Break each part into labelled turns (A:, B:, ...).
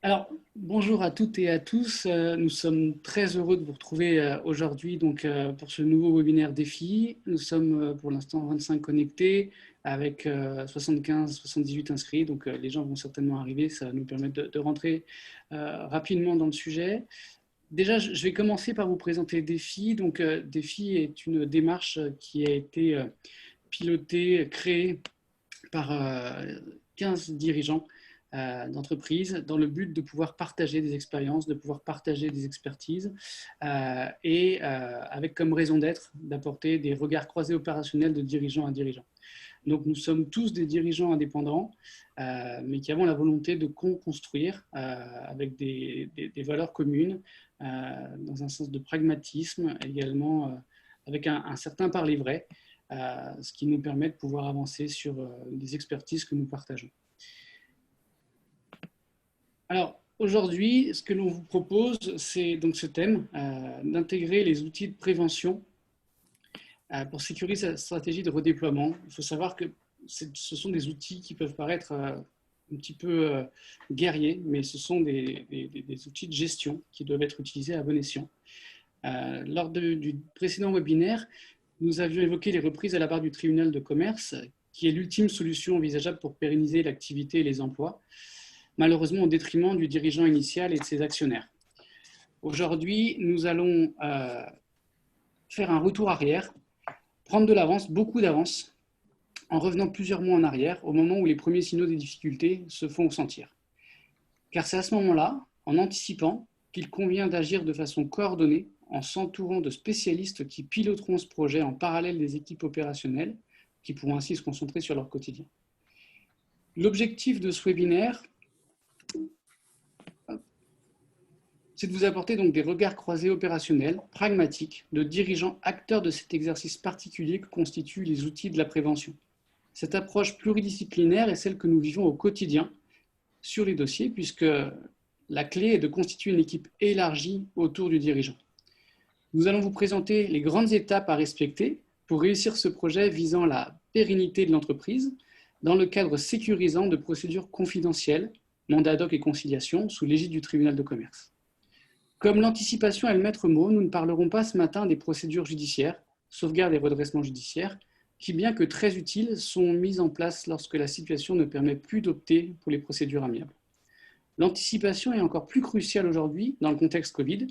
A: Alors, bonjour à toutes et à tous. Nous sommes très heureux de vous retrouver aujourd'hui pour ce nouveau webinaire défi. Nous sommes pour l'instant 25 connectés avec 75-78 inscrits. Donc, les gens vont certainement arriver. Ça va nous permettre de rentrer rapidement dans le sujet. Déjà, je vais commencer par vous présenter Défi. Donc, Défi est une démarche qui a été pilotée, créée par 15 dirigeants d'entreprise dans le but de pouvoir partager des expériences, de pouvoir partager des expertises avec comme raison d'être d'apporter des regards croisés opérationnels de dirigeant à dirigeant. Donc nous sommes tous des dirigeants indépendants, mais qui avons la volonté de co-construire avec des valeurs communes, dans un sens de pragmatisme, également avec un certain parler vrai, ce qui nous permet de pouvoir avancer sur les expertises que nous partageons. Alors, aujourd'hui, ce que l'on vous propose, c'est donc ce thème, d'intégrer les outils de prévention pour sécuriser sa stratégie de redéploiement. Il faut savoir que ce sont des outils qui peuvent paraître un petit peu guerriers, mais ce sont des outils de gestion qui doivent être utilisés à bon escient. Lors du précédent webinaire, nous avions évoqué les reprises à la barre du tribunal de commerce, qui est l'ultime solution envisageable pour pérenniser l'activité et les emplois, malheureusement au détriment du dirigeant initial et de ses actionnaires. Aujourd'hui, nous allons faire un retour arrière, prendre de l'avance, beaucoup d'avance, en revenant plusieurs mois en arrière, au moment où les premiers signaux des difficultés se font sentir. Car c'est à ce moment-là, en anticipant, qu'il convient d'agir de façon coordonnée, en s'entourant de spécialistes qui piloteront ce projet en parallèle des équipes opérationnelles, qui pourront ainsi se concentrer sur leur quotidien. L'objectif de ce webinaire, c'est de vous apporter donc des regards croisés opérationnels, pragmatiques, de dirigeants acteurs de cet exercice particulier que constituent les outils de la prévention. Cette approche pluridisciplinaire est celle que nous vivons au quotidien sur les dossiers, puisque la clé est de constituer une équipe élargie autour du dirigeant. Nous allons vous présenter les grandes étapes à respecter pour réussir ce projet visant la pérennité de l'entreprise dans le cadre sécurisant de procédures confidentielles, mandat ad hoc et conciliation, sous l'égide du tribunal de commerce. Comme l'anticipation est le maître mot, nous ne parlerons pas ce matin des procédures judiciaires, sauvegarde et redressement judiciaire, qui, bien que très utiles, sont mises en place lorsque la situation ne permet plus d'opter pour les procédures amiables. L'anticipation est encore plus cruciale aujourd'hui dans le contexte Covid,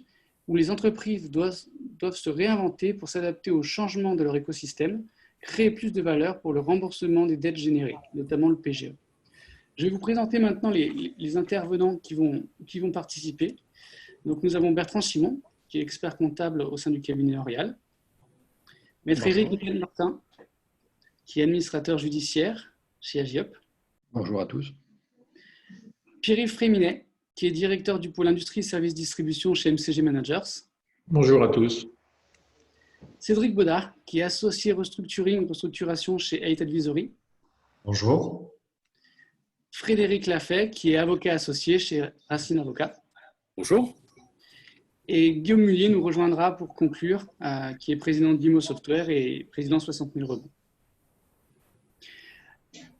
A: où les entreprises doivent se réinventer pour s'adapter aux changements de leur écosystème, créer plus de valeur pour le remboursement des dettes générées, notamment le PGE. Je vais vous présenter maintenant les intervenants qui vont participer. Donc, nous avons Bertrand Simon, qui est expert comptable au sein du cabinet L'Oréal. Maître Éric Martin, qui est administrateur judiciaire chez Agiop.
B: Bonjour à tous.
A: Pierre-Yves Fréminet, qui est directeur du pôle industrie et services distribution chez MCG Managers.
C: Bonjour à tous.
A: Cédric Baudard, qui est associé restructuring et restructuration chez Eight Advisory.
D: Bonjour.
A: Frédéric Lafay, qui est avocat associé chez Racine Avocat.
E: Bonjour.
A: Et Guillaume Mullier nous rejoindra pour conclure, qui est président d'Imo Software et président 60 000 rebonds.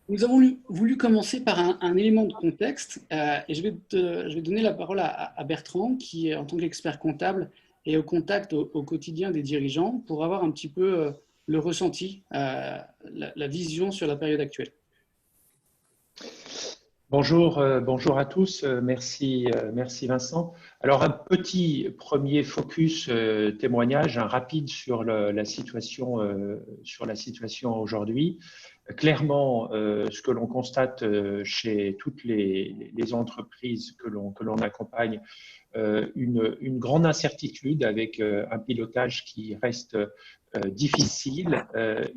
A: Nous avons voulu commencer par un élément de contexte et je vais donner la parole à Bertrand, qui, en tant qu'expert comptable, est au contact au quotidien des dirigeants pour avoir un petit peu le ressenti, la vision sur la période actuelle.
C: Bonjour, bonjour à tous. Merci Vincent. Alors, un petit premier focus témoignage, un rapide sur la situation aujourd'hui. Clairement, ce que l'on constate chez toutes les entreprises que l'on accompagne, une grande incertitude avec un pilotage qui reste difficile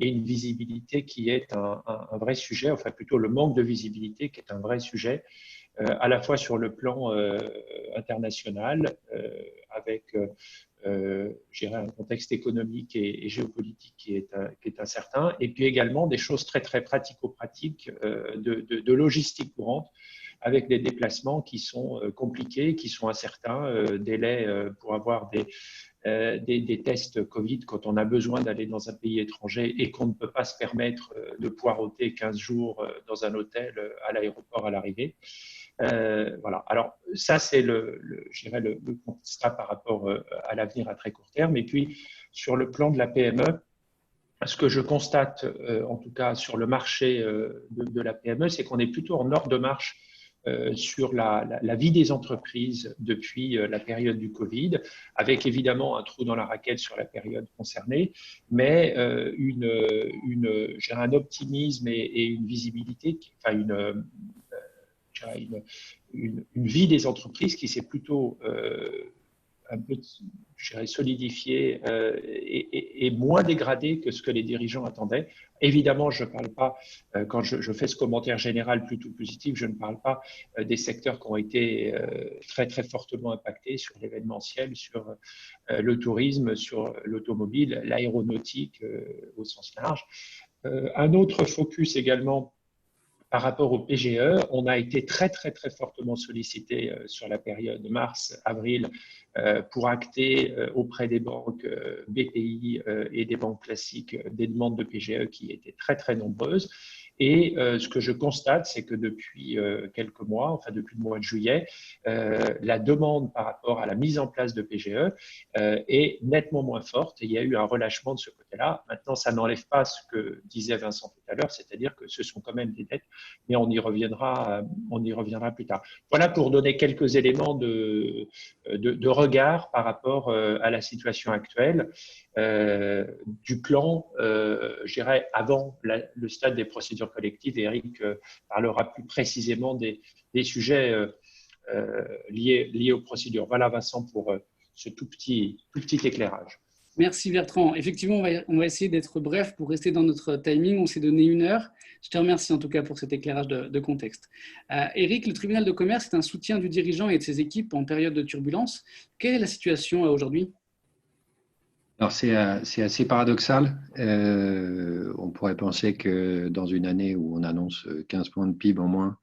C: et une visibilité qui est un vrai sujet, enfin plutôt le manque de visibilité qui est un vrai sujet, à la fois sur le plan international, avec je dirais un contexte économique et géopolitique qui est incertain, et puis également des choses très pratico-pratiques de logistique courante, avec des déplacements qui sont compliqués, qui sont incertains, délais pour avoir des tests Covid quand on a besoin d'aller dans un pays étranger et qu'on ne peut pas se permettre de poireauter 15 jours dans un hôtel à l'aéroport à l'arrivée. Voilà. Alors, ça, c'est je dirais le constat par rapport à l'avenir à très court terme. Et puis, sur le plan de la PME, ce que je constate, en tout cas sur le marché de la PME, c'est qu'on est plutôt en ordre de marche sur la vie des entreprises depuis la période du Covid, avec évidemment un trou dans la raquette sur la période concernée, mais un optimisme et une visibilité, enfin une vie des entreprises qui s'est plutôt un peu, je dirais, solidifié et moins dégradé que ce que les dirigeants attendaient. Évidemment, je ne parle pas, quand je fais ce commentaire général plutôt positif, je ne parle pas des secteurs qui ont été très, très fortement impactés sur l'événementiel, sur le tourisme, sur l'automobile, l'aéronautique au sens large. Un autre focus également par rapport au PGE, on a été très, très, très fortement sollicité sur la période mars-avril pour acter auprès des banques BPI et des banques classiques des demandes de PGE qui étaient très, très nombreuses. Et ce que je constate, c'est que depuis quelques mois, enfin depuis le mois de juillet, la demande par rapport à la mise en place de PGE est nettement moins forte et il y a eu un relâchement de ce côté-là. Maintenant, ça n'enlève pas ce que disait Vincent tout à l'heure, c'est-à-dire que ce sont quand même des dettes, mais on y reviendra plus tard. Voilà pour donner quelques éléments de regard par rapport à la situation actuelle du plan, je dirais, avant le stade des procédures collectives. Et Eric parlera plus précisément des sujets liés aux procédures. Voilà, Vincent, pour ce tout petit éclairage.
A: Merci Bertrand. Effectivement, on va essayer d'être bref pour rester dans notre timing. On s'est donné 1 heure. Je te remercie en tout cas pour cet éclairage de contexte. Eric, le tribunal de commerce est un soutien du dirigeant et de ses équipes en période de turbulence. Quelle est la situation aujourd'hui ?
B: Alors, c'est assez paradoxal. On pourrait penser que dans une année où on annonce 15 points de PIB en moins,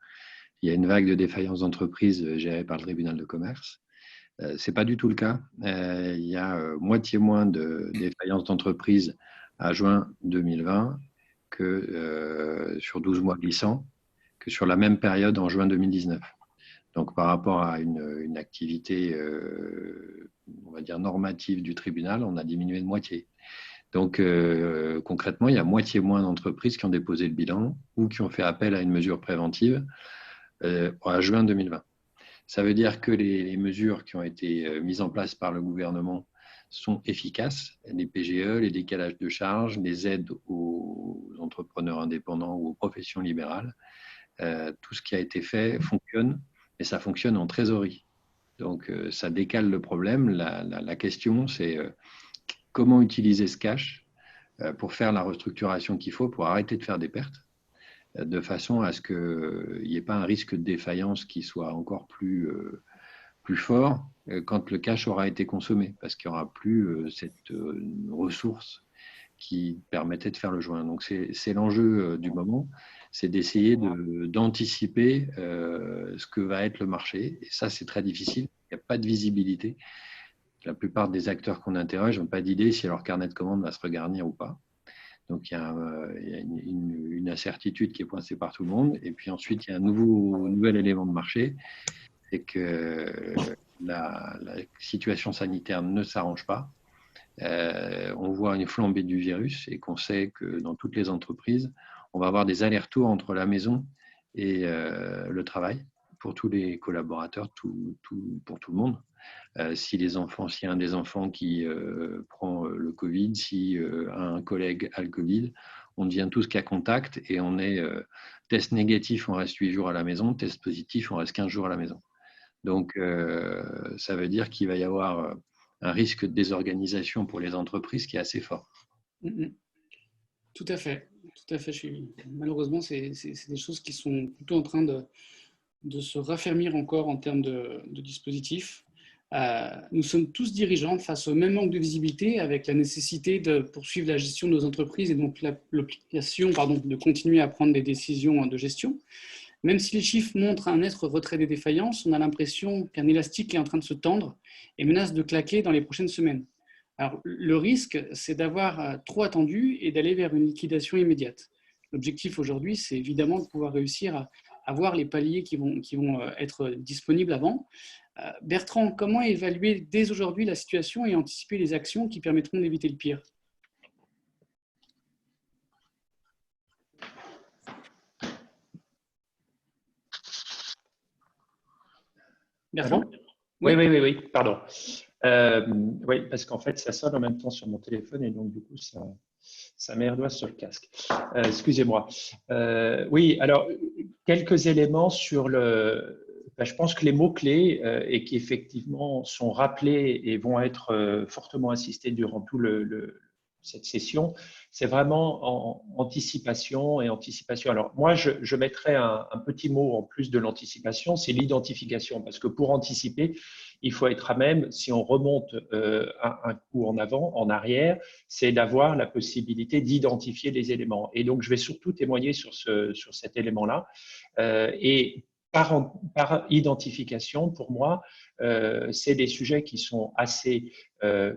B: il y a une vague de défaillances d'entreprises gérée par le tribunal de commerce. Ce n'est pas du tout le cas. Il y a moitié moins de défaillances d'entreprises à juin 2020 que sur 12 mois glissants, que sur la même période en juin 2019. Donc, par rapport à une activité, on va dire, normative du tribunal, on a diminué de moitié. Donc, concrètement, il y a moitié moins d'entreprises qui ont déposé le bilan ou qui ont fait appel à une mesure préventive à juin 2020. Ça veut dire que les mesures qui ont été mises en place par le gouvernement sont efficaces. Les PGE, les décalages de charges, les aides aux entrepreneurs indépendants ou aux professions libérales, tout ce qui a été fait fonctionne. Et ça fonctionne en trésorerie. Donc, ça décale le problème. La question, c'est comment utiliser ce cash pour faire la restructuration qu'il faut pour arrêter de faire des pertes, de façon à ce qu'il n'y ait pas un risque de défaillance qui soit encore plus fort quand le cash aura été consommé, parce qu'il n'y aura plus cette ressource qui permettait de faire le joint. Donc, c'est l'enjeu du moment, c'est d'essayer d'anticiper ce que va être le marché. Et ça, c'est très difficile. Il n'y a pas de visibilité. La plupart des acteurs qu'on interroge n'ont pas d'idée si leur carnet de commandes va se regarnir ou pas. Donc, il y a une incertitude qui est pointée par tout le monde. Et puis ensuite, il y a un nouvel élément de marché, c'est que la situation sanitaire ne s'arrange pas. On voit une flambée du virus et qu'on sait que dans toutes les entreprises, on va avoir des allers-retours entre la maison et le travail pour tous les collaborateurs, pour tout le monde. S'il y a un des enfants qui prend le Covid, si un collègue a le Covid, on devient tous cas contact et on est test négatif, on reste 8 jours à la maison, test positif, on reste 15 jours à la maison. Donc, ça veut dire qu'il va y avoir un risque de désorganisation pour les entreprises qui est assez fort.
A: Tout à fait. Malheureusement, c'est des choses qui sont plutôt en train de se raffermir encore en termes de dispositifs. Nous sommes tous dirigeants face au même manque de visibilité, avec la nécessité de poursuivre la gestion de nos entreprises et donc l'obligation de continuer à prendre des décisions de gestion. Même si les chiffres montrent un net retrait des défaillances, on a l'impression qu'un élastique est en train de se tendre et menace de claquer dans les prochaines semaines. Alors, le risque, c'est d'avoir trop attendu et d'aller vers une liquidation immédiate. L'objectif aujourd'hui, c'est évidemment de pouvoir réussir à voir les paliers qui vont être disponibles avant. Bertrand, comment évaluer dès aujourd'hui la situation et anticiper les actions qui permettront d'éviter le pire? Bertrand?
C: Oui, pardon. Oui, parce qu'en fait, ça sonne en même temps sur mon téléphone et donc du coup, ça m'erdoise sur le casque. Excusez-moi. Oui, alors, quelques éléments sur le… je pense que les mots-clés et qui effectivement sont rappelés et vont être fortement insistés durant tout cette session, c'est vraiment anticipation et anticipation. Alors, moi, je mettrais un petit mot en plus de l'anticipation, c'est l'identification, parce que pour anticiper, il faut être à même, si on remonte un coup en avant, en arrière, c'est d'avoir la possibilité d'identifier les éléments. Et donc, je vais surtout témoigner sur cet élément-là. Et par identification, pour moi, c'est des sujets qui sont assez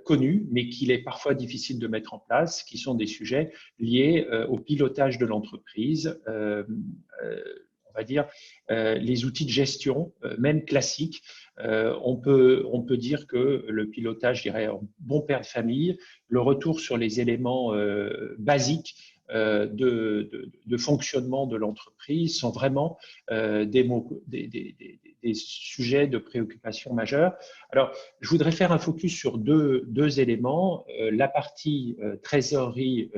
C: connus, mais qu'il est parfois difficile de mettre en place, qui sont des sujets liés au pilotage de l'entreprise, on va dire les outils de gestion, même classiques. On peut dire que le pilotage, je dirais, en bon père de famille, le retour sur les éléments basiques de fonctionnement de l'entreprise sont vraiment des sujets de préoccupation majeure. Alors, je voudrais faire un focus sur deux éléments, la partie trésorerie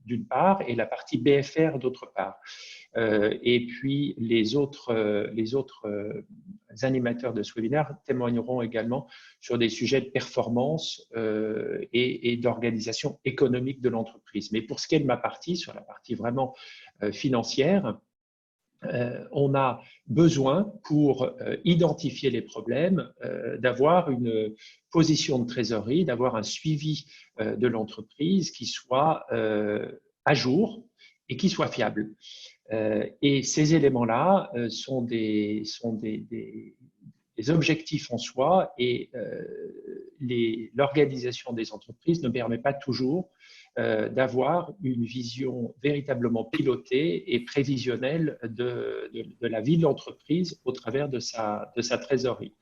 C: d'une part et la partie BFR d'autre part. Et puis, les autres animateurs de ce webinaire témoigneront également sur des sujets de performance et d'organisation économique de l'entreprise. Mais pour ce qui est de ma partie, sur la partie vraiment financière, on a besoin, pour identifier les problèmes, d'avoir une position de trésorerie, d'avoir un suivi de l'entreprise qui soit à jour et qui soit fiable. Et ces éléments-là sont des objectifs en soi et l'organisation des entreprises ne permet pas toujours d'avoir une vision véritablement pilotée et prévisionnelle de la vie de l'entreprise au travers de sa trésorerie.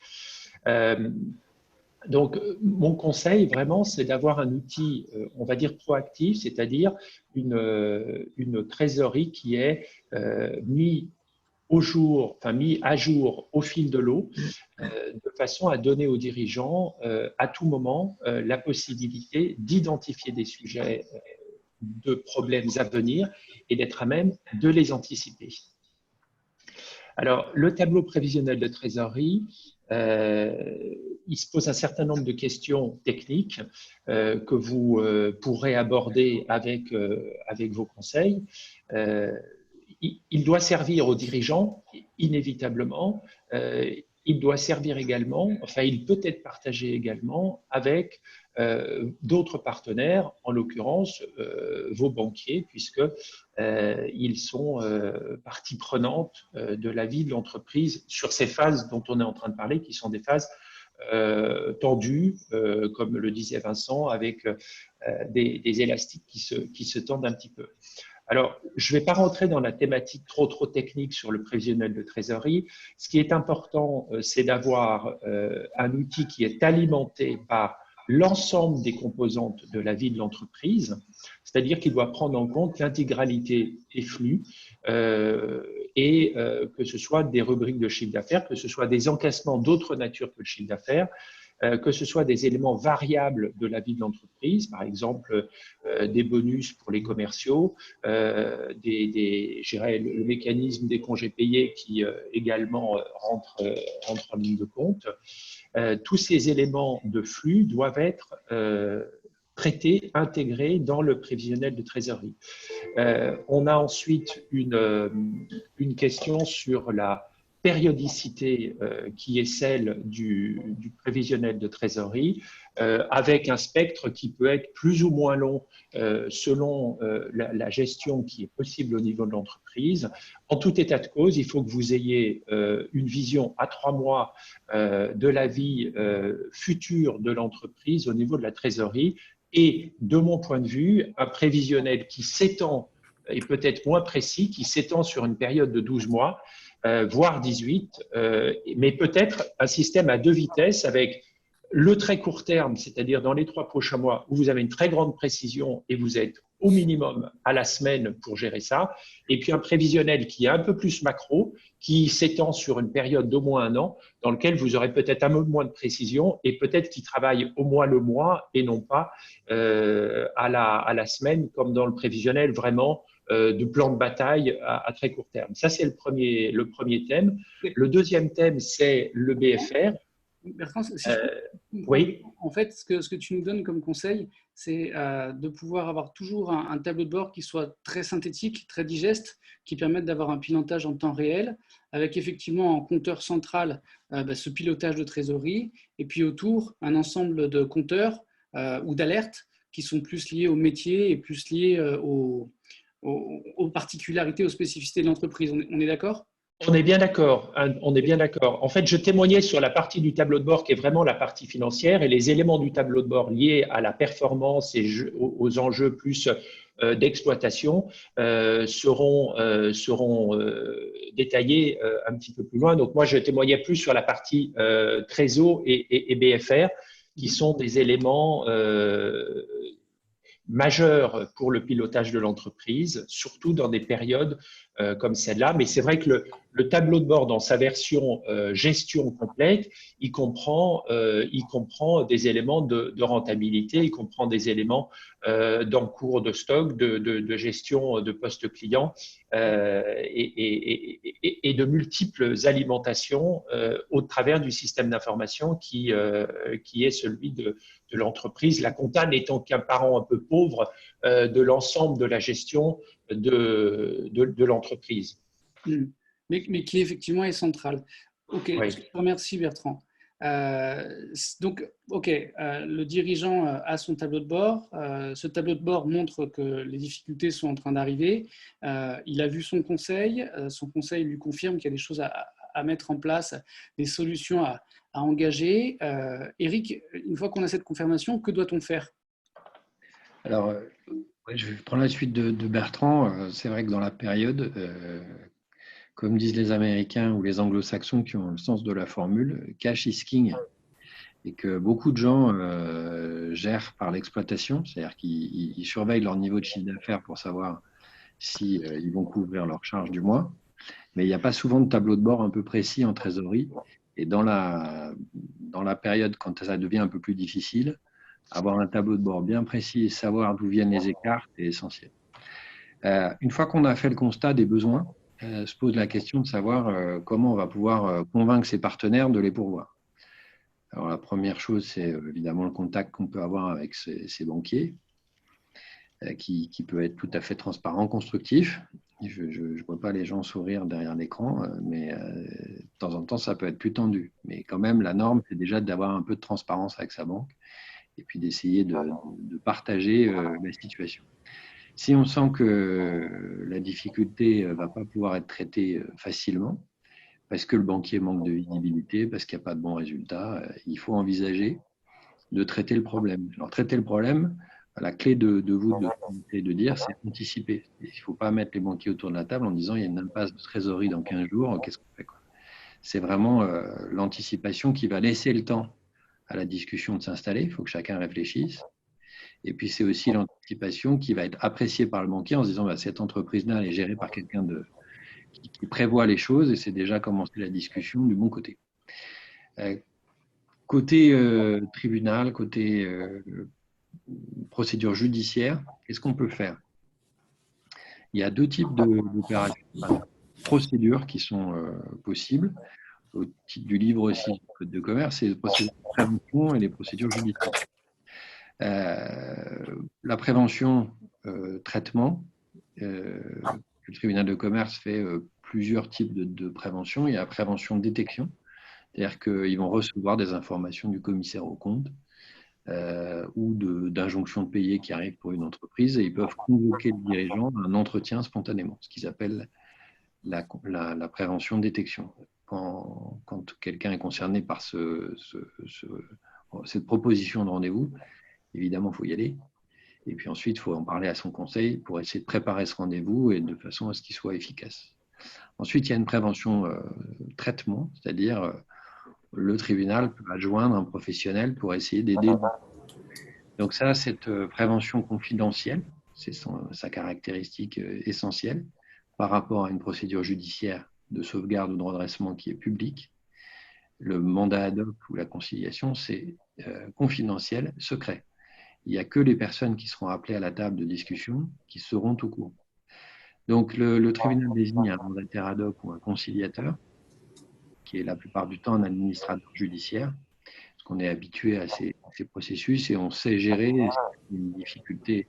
C: Donc, mon conseil, vraiment, c'est d'avoir un outil, on va dire, proactif, c'est-à-dire une trésorerie qui est mis à jour au fil de l'eau, de façon à donner aux dirigeants, à tout moment, la possibilité d'identifier des sujets de problèmes à venir et d'être à même de les anticiper. Alors, le tableau prévisionnel de trésorerie, il se pose un certain nombre de questions techniques que vous pourrez aborder avec vos conseils. Il doit servir aux dirigeants, inévitablement. Il doit servir également, enfin, il peut être partagé également avec d'autres partenaires, en l'occurrence vos banquiers, puisqu'ils sont partie prenante de la vie de l'entreprise sur ces phases dont on est en train de parler, qui sont des phases tendues, comme le disait Vincent, avec des élastiques qui se tendent un petit peu. Alors, je ne vais pas rentrer dans la thématique trop technique sur le prévisionnel de trésorerie. Ce qui est important, c'est d'avoir un outil qui est alimenté par l'ensemble des composantes de la vie de l'entreprise, c'est-à-dire qu'il doit prendre en compte l'intégralité des flux et que ce soit des rubriques de chiffre d'affaires, que ce soit des encaissements d'autres natures que le chiffre d'affaires, que ce soit des éléments variables de la vie de l'entreprise, par exemple des bonus pour les commerciaux, le mécanisme des congés payés qui également rentre en ligne de compte. Tous ces éléments de flux doivent être traités, intégrés dans le prévisionnel de trésorerie. On a ensuite une question sur la périodicité qui est celle du prévisionnel de trésorerie, avec un spectre qui peut être plus ou moins long selon la gestion qui est possible au niveau de l'entreprise. En tout état de cause, il faut que vous ayez une vision à 3 mois de la vie future de l'entreprise au niveau de la trésorerie et, de mon point de vue, un prévisionnel qui s'étend et peut-être moins précis, qui s'étend sur une période de 12 mois, voire 18, mais peut-être un système à deux vitesses avec le très court terme, c'est-à-dire dans les 3 prochains mois, où vous avez une très grande précision et vous êtes au minimum à la semaine pour gérer ça, et puis un prévisionnel qui est un peu plus macro, qui s'étend sur une période d'au moins 1 an, dans lequel vous aurez peut-être un peu moins de précision et peut-être qui travaille au moins le mois et non pas à la semaine, comme dans le prévisionnel vraiment de plan de bataille à très court terme. Ça, c'est le premier thème. Le deuxième thème, c'est le BFR.
A: Bertrand, si je peux
C: Oui.
A: en fait, ce que tu nous donnes comme conseil, c'est de pouvoir avoir toujours un tableau de bord qui soit très synthétique, très digeste, qui permette d'avoir un pilotage en temps réel, avec effectivement en compteur central ce pilotage de trésorerie, et puis autour un ensemble de compteurs ou d'alertes qui sont plus liés au métier et plus liés aux particularités, aux spécificités de l'entreprise. On est d'accord ?
C: On est bien d'accord. On est bien d'accord. En fait, je témoignais sur la partie du tableau de bord qui est vraiment la partie financière et les éléments du tableau de bord liés à la performance et aux enjeux plus d'exploitation seront détaillés un petit peu plus loin. Donc moi, je témoignais plus sur la partie Trésor et BFR qui sont des éléments majeur pour le pilotage de l'entreprise, surtout dans des périodes comme celle-là. Mais c'est vrai que le tableau de bord, dans sa version gestion complète, il comprend des éléments de rentabilité, il comprend des éléments d'encours de stock, de gestion de poste client et de multiples alimentations au travers du système d'information qui est celui de l'entreprise, la compta n'étant qu'un parent un peu pauvre de l'ensemble de la gestion de l'entreprise.
A: Mais qui effectivement est central. Ok,
C: Oui.
A: je te remercie Bertrand. Donc, le dirigeant a son tableau de bord. Ce tableau de bord montre que les difficultés sont en train d'arriver. Il a vu son conseil. Son conseil lui confirme qu'il y a des choses à mettre en place, des solutions à engager. Eric, une fois qu'on a cette confirmation, que doit-on faire ?
B: Alors, je vais prendre la suite de Bertrand. C'est vrai que dans la période, comme disent les Américains ou les Anglo-Saxons qui ont le sens de la formule, cash is king. Et que beaucoup de gens gèrent par l'exploitation, c'est-à-dire qu'ils surveillent leur niveau de chiffre d'affaires pour savoir si ils vont couvrir leurs charges du mois. Mais il n'y a pas souvent de tableau de bord un peu précis en trésorerie. Et dans la période, quand ça devient un peu plus difficile, avoir un tableau de bord bien précis et savoir d'où viennent les écarts, c'est essentiel. Une fois qu'on a fait le constat des besoins, se pose la question de savoir comment on va pouvoir convaincre ses partenaires de les pourvoir. Alors, la première chose, c'est évidemment le contact qu'on peut avoir avec ses banquiers, qui peut être tout à fait transparent, constructif. Je ne vois pas les gens sourire derrière l'écran, mais de temps en temps, ça peut être plus tendu. Mais quand même, la norme, c'est déjà d'avoir un peu de transparence avec sa banque et puis d'essayer de partager la situation. Si on sent que la difficulté ne va pas pouvoir être traitée facilement, parce que le banquier manque de visibilité, parce qu'il n'y a pas de bons résultats, il faut envisager de traiter le problème. Alors, traiter le problème, la clé de dire, c'est anticiper. Il ne faut pas mettre les banquiers autour de la table en disant il y a une impasse de trésorerie dans 15 jours, qu'est-ce qu'on fait, quoi. C'est vraiment l'anticipation qui va laisser le temps à la discussion de s'installer. Il faut que chacun réfléchisse. Et puis, c'est aussi l'anticipation qui va être appréciée par le banquier en se disant cette entreprise-là, elle est gérée par quelqu'un qui prévoit les choses et c'est déjà commencé la discussion du bon côté. Côté tribunal, côté procédure judiciaire, qu'est-ce qu'on peut faire ? Il y a deux types d'opérations, procédures qui sont possibles au titre du livre aussi du Code de commerce, c'est les procédures de prévention et les procédures judiciaires. La prévention, traitement, le tribunal de commerce fait plusieurs types de prévention. Il y a la prévention de détection, c'est-à-dire qu'ils vont recevoir des informations du commissaire aux comptes ou d'injonctions de payer qui arrivent pour une entreprise et ils peuvent convoquer le dirigeant à un entretien spontanément, ce qu'ils appellent la prévention de détection. Quand quelqu'un est concerné par cette proposition de rendez-vous, évidemment, il faut y aller. Et puis ensuite, il faut en parler à son conseil pour essayer de préparer ce rendez-vous et de façon à ce qu'il soit efficace. Ensuite, il y a une prévention traitement, c'est-à-dire le tribunal peut adjoindre un professionnel pour essayer d'aider. Donc ça, cette prévention confidentielle, c'est sa caractéristique essentielle par rapport à une procédure judiciaire de sauvegarde ou de redressement qui est publique. Le mandat ad hoc ou la conciliation, c'est confidentiel, secret. Il n'y a que les personnes qui seront appelées à la table de discussion qui seront au courant. Donc le tribunal désigne un mandataire ad hoc ou un conciliateur, qui est la plupart du temps un administrateur judiciaire, parce qu'on est habitué à ces processus et on sait gérer une difficulté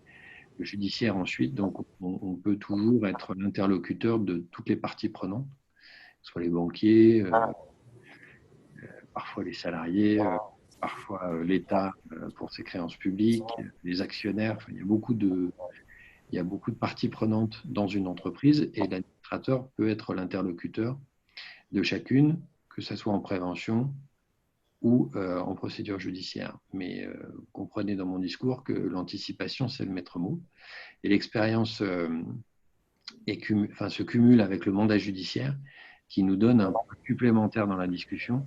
B: judiciaire ensuite. Donc on peut toujours être l'interlocuteur de toutes les parties prenantes, que ce soit les banquiers, parfois les salariés, parfois l'État pour ses créances publiques, les actionnaires. Enfin, il y a beaucoup de parties prenantes dans une entreprise et l'administrateur peut être l'interlocuteur de chacune, que ce soit en prévention ou en procédure judiciaire. Mais comprenez dans mon discours que l'anticipation, c'est le maître mot. Et l'expérience se cumule avec le mandat judiciaire qui nous donne un point supplémentaire dans la discussion.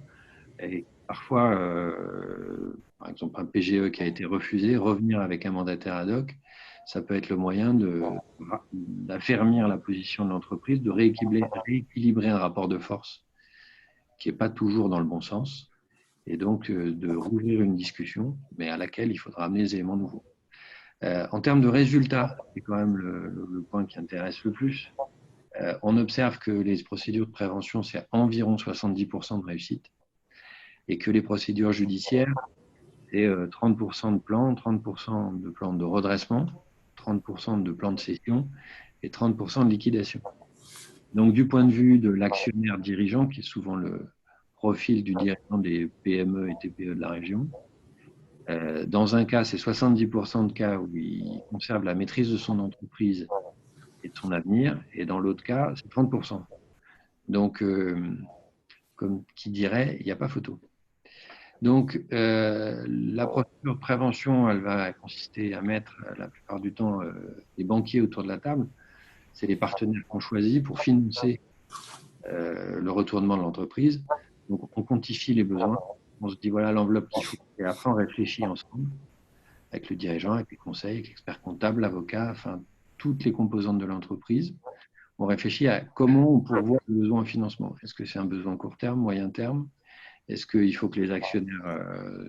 B: Et parfois, par exemple, un PGE qui a été refusé, revenir avec un mandataire ad hoc, ça peut être le moyen d'affermir la position de l'entreprise, de rééquilibrer un rapport de force qui n'est pas toujours dans le bon sens, et donc de rouvrir une discussion, mais à laquelle il faudra amener des éléments nouveaux. En termes de résultats, c'est quand même le point qui intéresse le plus. On observe que les procédures de prévention, c'est environ 70% de réussite, et que les procédures judiciaires, c'est 30% de plans, 30% de plans de redressement, 30% de plans de cession et 30% de liquidation. Donc, du point de vue de l'actionnaire dirigeant, qui est souvent le profil du dirigeant des PME et TPE de la région, dans un cas, c'est 70% de cas où il conserve la maîtrise de son entreprise et de son avenir, et dans l'autre cas, c'est 30%. Donc, comme qui dirait, il n'y a pas photo. Donc, la procédure de prévention, elle va consister à mettre la plupart du temps les banquiers autour de la table. C'est les partenaires qu'on choisit pour financer le retournement de l'entreprise. Donc, on quantifie les besoins. On se dit, voilà l'enveloppe qu'il faut. Et après, on réfléchit ensemble avec le dirigeant, avec les conseils, avec l'expert comptable, l'avocat, enfin, toutes les composantes de l'entreprise. On réfléchit à comment on pourvoit le besoin en financement. Est-ce que c'est un besoin court terme, moyen terme ? Est-ce qu'il faut que les actionnaires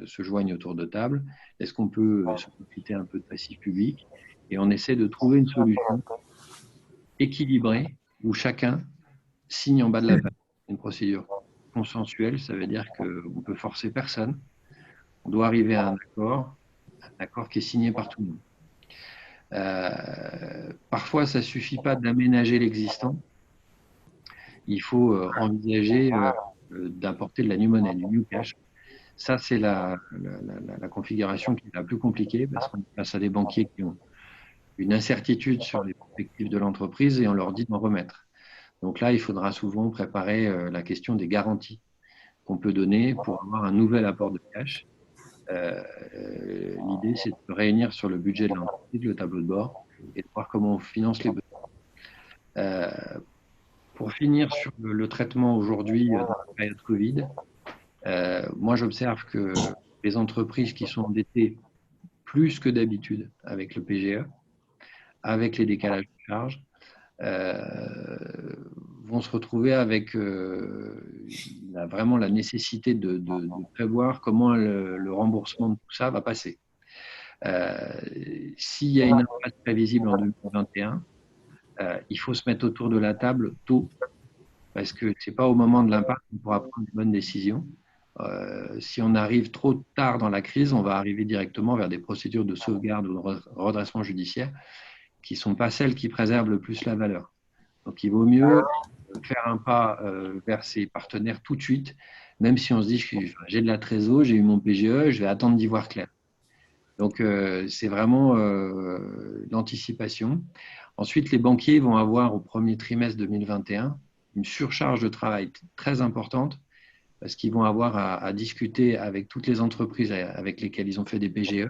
B: se joignent autour de table? Est-ce qu'on peut se profiter un peu de passif public? Et on essaie de trouver une solution équilibrée où chacun signe en bas de la page. Une procédure consensuelle, ça veut dire qu'on ne peut forcer personne. On doit arriver à un accord qui est signé par tout le monde. Parfois, ça ne suffit pas d'aménager l'existant. Il faut envisager d'apporter de la new money, du new cash. Ça, c'est la configuration qui est la plus compliquée parce qu'on est face à des banquiers qui ont une incertitude sur les perspectives de l'entreprise et on leur dit d'en remettre. Donc là, il faudra souvent préparer la question des garanties qu'on peut donner pour avoir un nouvel apport de cash. L'idée, c'est de réunir sur le budget de l'entreprise le tableau de bord et de voir comment on finance les besoins. Pour finir sur le traitement aujourd'hui dans la période Covid, moi j'observe que les entreprises qui sont endettées plus que d'habitude avec le PGE, avec les décalages de charges, vont se retrouver avec vraiment la nécessité de prévoir comment le remboursement de tout ça va passer. S'il y a une impasse prévisible en 2021, il faut se mettre autour de la table tôt, parce que ce n'est pas au moment de l'impasse qu'on pourra prendre une bonne décision. Si on arrive trop tard dans la crise, on va arriver directement vers des procédures de sauvegarde ou de redressement judiciaire qui ne sont pas celles qui préservent le plus la valeur. Donc il vaut mieux faire un pas vers ses partenaires tout de suite, même si on se dit j'ai de la trésor, j'ai eu mon PGE, je vais attendre d'y voir clair. Donc c'est vraiment l'anticipation. Ensuite, les banquiers vont avoir au premier trimestre 2021 une surcharge de travail très importante parce qu'ils vont avoir à discuter avec toutes les entreprises avec lesquelles ils ont fait des PGE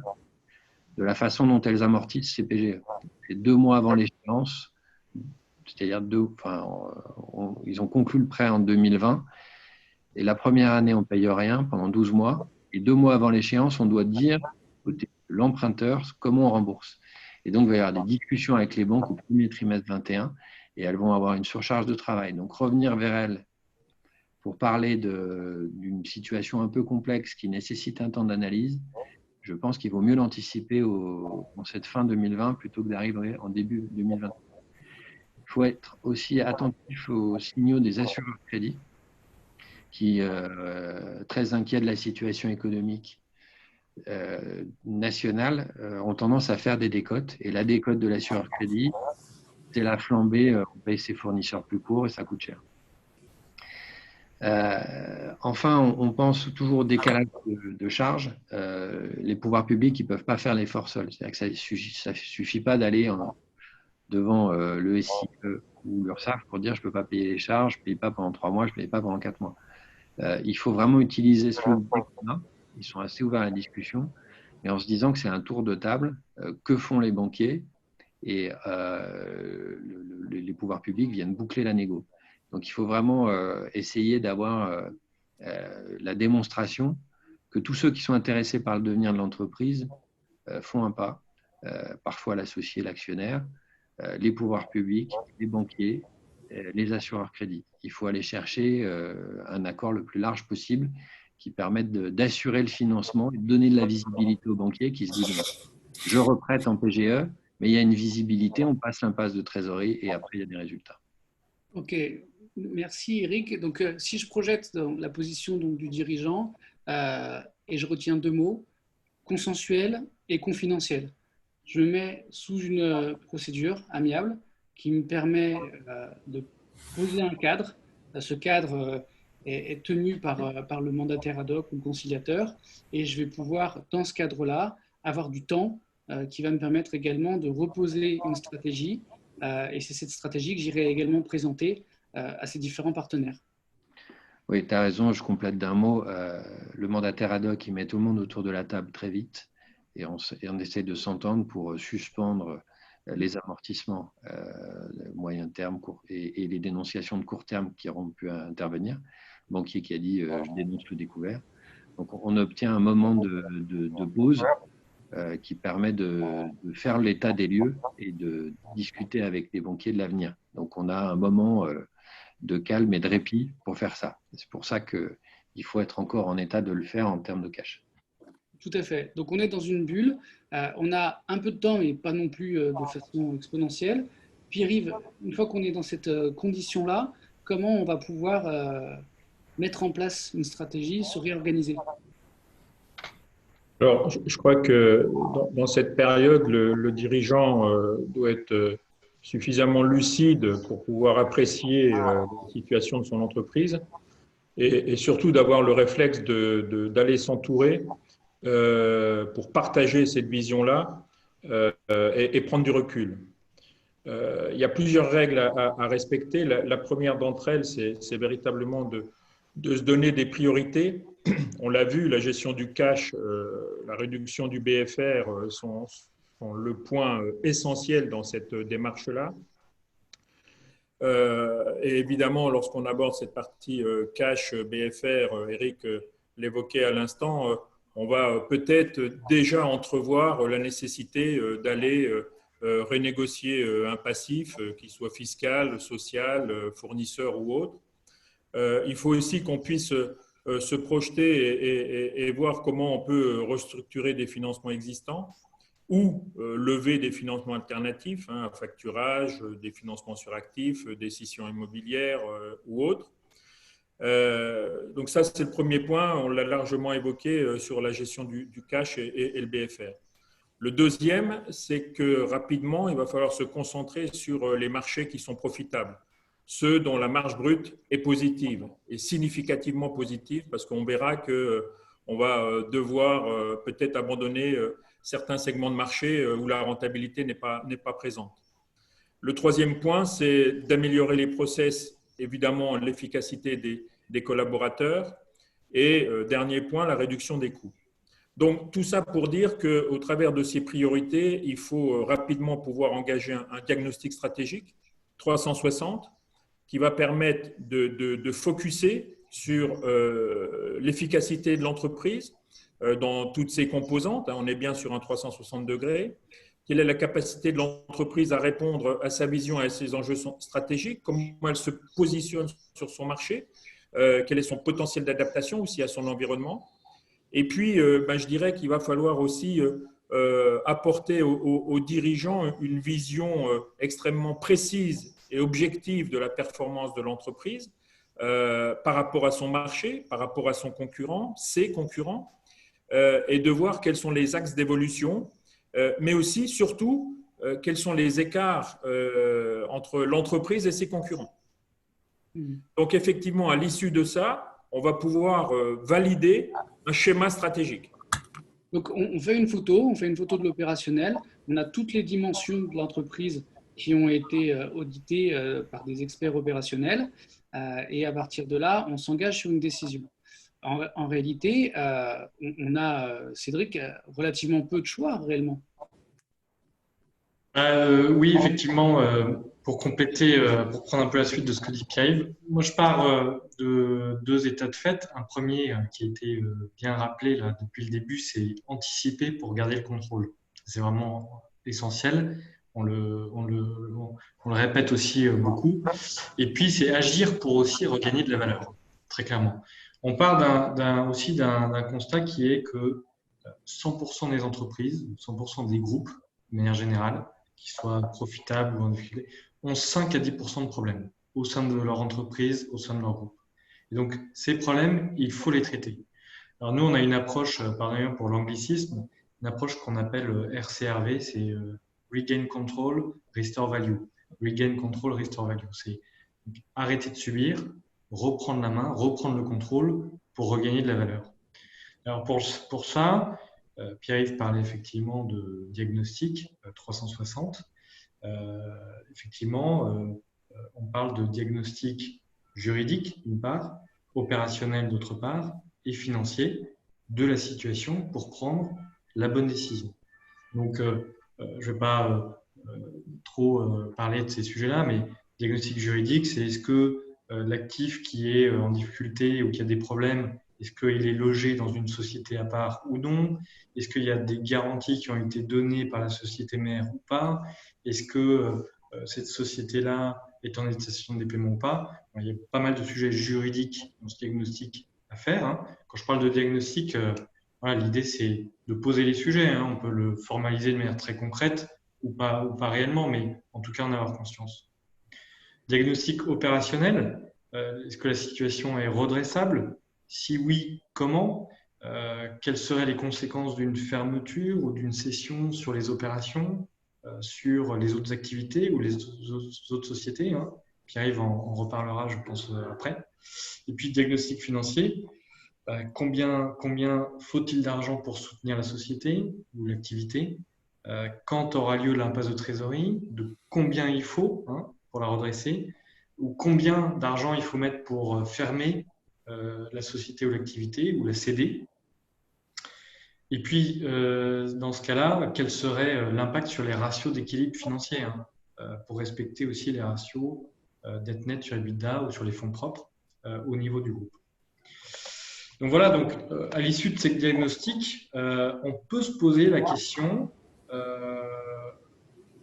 B: de la façon dont elles amortissent ces PGE. C'est 2 mois avant l'échéance, c'est-à-dire ils ont conclu le prêt en 2020. Et la première année, on ne paye rien pendant 12 mois. Et 2 mois avant l'échéance, on doit dire côté de l'emprunteur comment on rembourse. Et donc, il va y avoir des discussions avec les banques au premier trimestre 2021 et elles vont avoir une surcharge de travail. Donc, revenir vers elles pour parler d'une situation un peu complexe qui nécessite un temps d'analyse, je pense qu'il vaut mieux l'anticiper en cette fin 2020 plutôt que d'arriver en début 2021. Il faut être aussi attentif aux signaux des assureurs crédits qui, très inquiets de la situation économique nationale, ont tendance à faire des décotes. Et la décote de l'assureur crédit, c'est la flambée, on paye ses fournisseurs plus courts et ça coûte cher. Enfin, on pense toujours au décalage de charges. Les pouvoirs publics ne peuvent pas faire l'effort seuls. C'est-à-dire que ça ne suffit pas d'aller devant le SIE ou l'URSSAF pour dire je ne peux pas payer les charges, je ne paye pas pendant 3 mois, je ne paye pas pendant 4 mois. Il faut vraiment utiliser ce levier qu'on a. Ils sont assez ouverts à la discussion, mais en se disant que c'est un tour de table. Que font les banquiers? Et les pouvoirs publics viennent boucler la négo. Donc, il faut vraiment essayer d'avoir la démonstration que tous ceux qui sont intéressés par le devenir de l'entreprise font un pas, parfois l'associé, l'actionnaire, les pouvoirs publics, les banquiers, les assureurs crédits. Il faut aller chercher un accord le plus large possible qui permette d'assurer le financement et de donner de la visibilité aux banquiers qui se disent « je reprête en PGE », mais il y a une visibilité, on passe l'impasse de trésorerie et après il y a des résultats.
A: Ok, merci Eric. Donc si je projette dans la position donc, du dirigeant et je retiens 2 mots, consensuel et confidentiel. Je me mets sous une procédure amiable qui me permet de poser un cadre. Ce cadre est tenu par le mandataire ad hoc ou le conciliateur et je vais pouvoir, dans ce cadre-là, avoir du temps qui va me permettre également de reposer une stratégie et c'est cette stratégie que j'irai également présenter à ces différents partenaires.
B: Oui, tu as raison, je complète d'un mot. Le mandataire ad hoc, il met tout le monde autour de la table très vite et on essaie de s'entendre pour suspendre les amortissements moyen terme et les dénonciations de court terme qui auront pu intervenir. Le banquier qui a dit je dénonce le découvert. Donc on obtient un moment de pause qui permet de faire l'état des lieux et de discuter avec les banquiers de l'avenir. Donc on a un moment de calme et de répit pour faire ça. C'est pour ça qu'il faut être encore en état de le faire en termes de cash.
A: Tout à fait. Donc on est dans une bulle, on a un peu de temps, mais pas non plus de façon exponentielle. Pierre-Yves, une fois qu'on est dans cette condition-là, comment on va pouvoir mettre en place une stratégie, se réorganiser?
C: Alors, je crois que dans cette période, le dirigeant doit être suffisamment lucide pour pouvoir apprécier la situation de son entreprise et surtout d'avoir le réflexe d'aller s'entourer pour partager cette vision-là et prendre du recul. Il y a plusieurs règles à respecter. La première d'entre elles, c'est véritablement de se donner des priorités. On l'a vu, la gestion du cash, la réduction du BFR sont le point essentiel dans cette démarche-là. Et évidemment, lorsqu'on aborde cette partie cash, BFR, Eric l'évoquait à l'instant, on va peut-être déjà entrevoir la nécessité d'aller renégocier un passif, qu'il soit fiscal, social, fournisseur ou autre. Il faut aussi qu'on puisse se projeter et voir comment on peut restructurer des financements existants ou lever des financements alternatifs, facturage, des financements sur actifs, des scissions immobilières ou autres. Donc ça, c'est le premier point, on l'a largement évoqué sur la gestion du cash et le BFR. Le deuxième, c'est que rapidement, il va falloir se concentrer sur les marchés qui sont profitables, ceux dont la marge brute est positive et significativement positive parce qu'on verra qu'on va devoir peut-être abandonner certains segments de marché où la rentabilité n'est pas présente. Le troisième point, c'est d'améliorer les process, évidemment l'efficacité des collaborateurs et dernier point, la réduction des coûts. Donc, tout ça pour dire qu'au travers de ces priorités, il faut rapidement pouvoir engager un diagnostic stratégique
D: 360 qui va permettre de focuser sur l'efficacité de l'entreprise dans toutes ses composantes. On est bien sur un 360 degrés. Quelle est la capacité de l'entreprise à répondre à sa vision et à ses enjeux stratégiques? Comment elle se positionne sur son marché? Quel est son potentiel d'adaptation aussi à son environnement? Et puis, je dirais qu'il va falloir aussi apporter aux dirigeants une vision extrêmement précise et objective de la performance de l'entreprise par rapport à son marché, par rapport à son concurrent, ses concurrents, et de voir quels sont les axes d'évolution, mais aussi, surtout, quels sont les écarts entre l'entreprise et ses concurrents. Donc, effectivement, à l'issue de ça, on va pouvoir valider un schéma stratégique.
A: Donc, on fait une photo de l'opérationnel. On a toutes les dimensions de l'entreprise qui ont été auditées par des experts opérationnels. Et à partir de là, on s'engage sur une décision. En réalité, on a, Cédric, relativement peu de choix réellement.
E: Oui, effectivement, pour compléter, pour prendre un peu la suite de ce que dit Pierre-Yves, moi je pars de deux états de fait. Un premier qui a été bien rappelé là, depuis le début, c'est anticiper pour garder le contrôle. C'est vraiment essentiel. On le répète aussi beaucoup. Et puis, c'est agir pour aussi regagner de la valeur, très clairement. On part aussi d'un constat qui est que 100% des entreprises, 100% des groupes, de manière générale, qui soient profitables ou en difficulté, ont 5 à 10% de problèmes au sein de leur entreprise, au sein de leur groupe. Et donc, ces problèmes, il faut les traiter. Alors, nous, on a une approche, par exemple, pour l'anglicisme, une approche qu'on appelle RCRV, c'est Regain Control, Restore Value. Regain Control, Restore Value. C'est arrêter de subir, reprendre la main, reprendre le contrôle pour regagner de la valeur. Alors, pour ça, Pierre-Yves parlait effectivement de diagnostic 360. Effectivement, on parle de diagnostic juridique d'une part, opérationnel d'autre part, et financier de la situation pour prendre la bonne décision. Donc, je ne vais pas trop parler de ces sujets-là, mais diagnostic juridique, c'est est-ce que l'actif qui est en difficulté ou qui a des problèmes, est-ce qu'il est logé dans une société à part ou non? Est-ce qu'il y a des garanties qui ont été données par la société mère ou pas? Est-ce que cette société-là est en attestation des paiements ou pas? Il y a pas mal de sujets juridiques dans ce diagnostic à faire. Hein. Quand je parle de diagnostic, voilà, l'idée c'est de poser les sujets. Hein. On peut le formaliser de manière très concrète ou pas réellement, mais en tout cas en avoir conscience. Diagnostic opérationnel, est-ce que la situation est redressable? Si oui, comment? Quelles seraient les conséquences d'une fermeture ou d'une cession sur les opérations, sur les autres activités ou les autres sociétés, hein? Pierre-Yves en reparlera, je pense, après. Et puis, diagnostic financier, combien faut-il d'argent pour soutenir la société ou l'activité? Quand aura lieu l'impasse de trésorerie? De combien il faut, hein, pour la redresser? Ou combien d'argent il faut mettre pour fermer la société ou l'activité ou la céder? Et puis, dans ce cas-là, quel serait l'impact sur les ratios d'équilibre financier, hein, pour respecter aussi les ratios dette nette sur EBITDA ou sur les fonds propres au niveau du groupe. Donc voilà, donc, à l'issue de ces diagnostics, on peut se poser la question,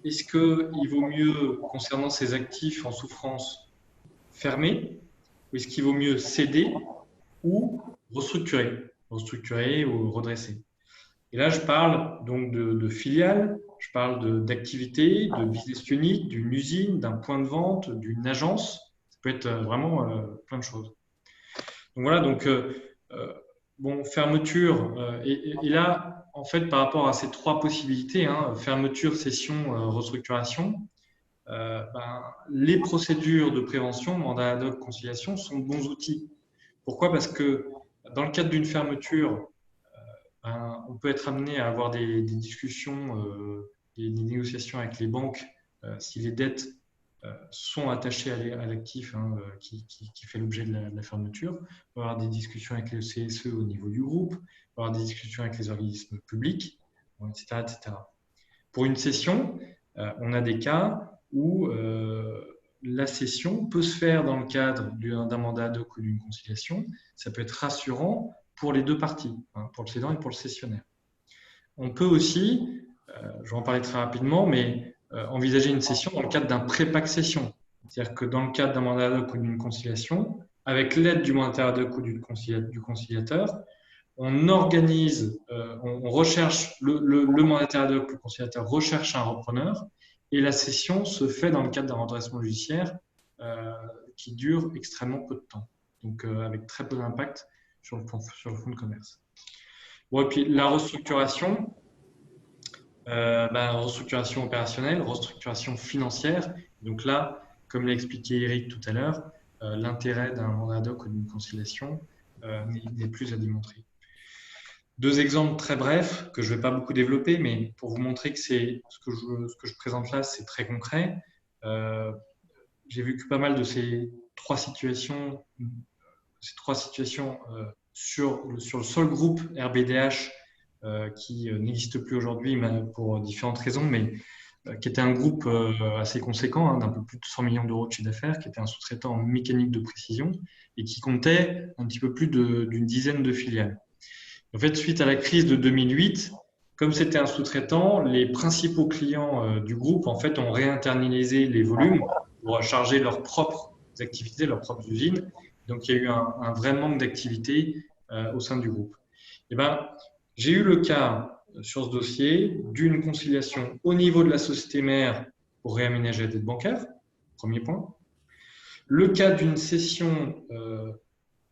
E: est-ce qu'il vaut mieux, concernant ces actifs en souffrance, fermer, ou est-ce qu'il vaut mieux céder ou restructurer ou redresser? Et là, je parle donc de filiales, je parle d'activités, de business unit, d'une usine, d'un point de vente, d'une agence. Ça peut être vraiment plein de choses. Donc voilà, donc bon, fermeture. Et là, en fait, par rapport à ces trois possibilités, hein, fermeture, cession, restructuration, les procédures de prévention, mandat ad hoc, conciliation, sont de bons outils. Pourquoi? Parce que dans le cadre d'une fermeture, on peut être amené à avoir des discussions, des négociations avec les banques si les dettes sont attachées à l'actif, hein, qui fait l'objet de la fermeture. On peut avoir des discussions avec le CSE au niveau du groupe, on peut avoir des discussions avec les organismes publics, etc., etc. Pour une cession, on a des cas où la cession peut se faire dans le cadre d'un mandat ad hoc ou d'une conciliation. Ça peut être rassurant pour les deux parties, pour le cédant et pour le cessionnaire. On peut aussi, je vais en parler très rapidement, mais envisager une cession dans le cadre d'un pré-pack cession. C'est-à-dire que dans le cadre d'un mandat ad hoc ou d'une conciliation, avec l'aide du mandataire ad hoc ou du conciliateur, on organise, on recherche, le mandataire ad hoc, le conciliateur recherche un repreneur et la cession se fait dans le cadre d'un redressement judiciaire qui dure extrêmement peu de temps, donc avec très peu d'impact sur le fonds de commerce. Bon, et puis la restructuration, restructuration opérationnelle, restructuration financière. Donc là, comme l'a expliqué Eric tout à l'heure, l'intérêt d'un mandat ad hoc ou d'une conciliation n'est plus à démontrer. Deux exemples très brefs que je ne vais pas beaucoup développer, mais pour vous montrer que ce que je présente là, c'est très concret. J'ai vu que pas mal de ces trois situations sur le seul groupe RBDH qui n'existe plus aujourd'hui pour différentes raisons, mais qui était un groupe assez conséquent, d'un peu plus de 100 millions d'euros de chiffre d'affaires, qui était un sous-traitant en mécanique de précision et qui comptait un petit peu plus d'une dizaine de filiales. En fait, suite à la crise de 2008, comme c'était un sous-traitant, les principaux clients du groupe en fait, ont réinternalisé les volumes pour charger leurs propres activités, leurs propres usines. Donc, il y a eu un vrai manque d'activité au sein du groupe. Et j'ai eu le cas sur ce dossier d'une conciliation au niveau de la société mère pour réaménager la dette bancaire, premier point. Le cas d'une cession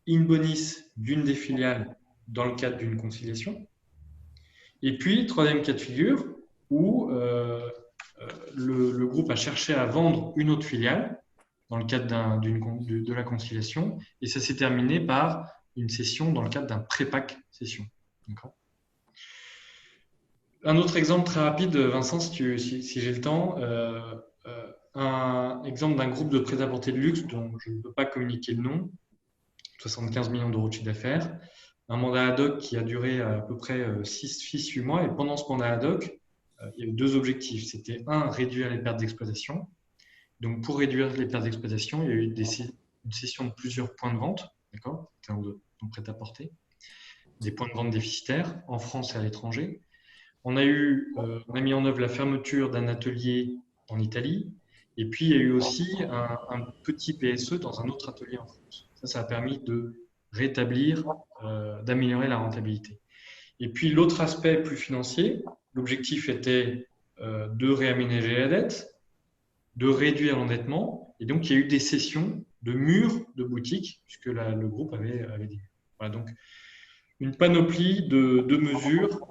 E: in bonis d'une des filiales dans le cadre d'une conciliation. Et puis, troisième cas de figure, où le groupe a cherché à vendre une autre filiale dans le cadre de la conciliation, et ça s'est terminé par une cession dans le cadre d'un pré-pack cession. Un autre exemple très rapide, Vincent, si j'ai le temps, un exemple d'un groupe de prêt-à-porter de luxe dont je ne peux pas communiquer le nom, 75 millions d'euros de chiffre d'affaires, un mandat ad hoc qui a duré à peu près 6-8 mois. Et pendant ce mandat ad hoc, il y a eu deux objectifs. C'était réduire les pertes d'exploitation. Donc, pour réduire les pertes d'exploitation, il y a eu une cession de plusieurs points de vente, d'accord, donc prêt-à-porter, des points de vente déficitaires en France et à l'étranger. On a mis en œuvre la fermeture d'un atelier en Italie. Et puis, il y a eu aussi un petit PSE dans un autre atelier en France. Ça a permis de rétablir, d'améliorer la rentabilité. Et puis l'autre aspect plus financier, l'objectif était de réaménager la dette, de réduire l'endettement, et donc il y a eu des cessions de murs de boutiques, puisque le groupe avait des murs. Voilà, donc une panoplie de mesures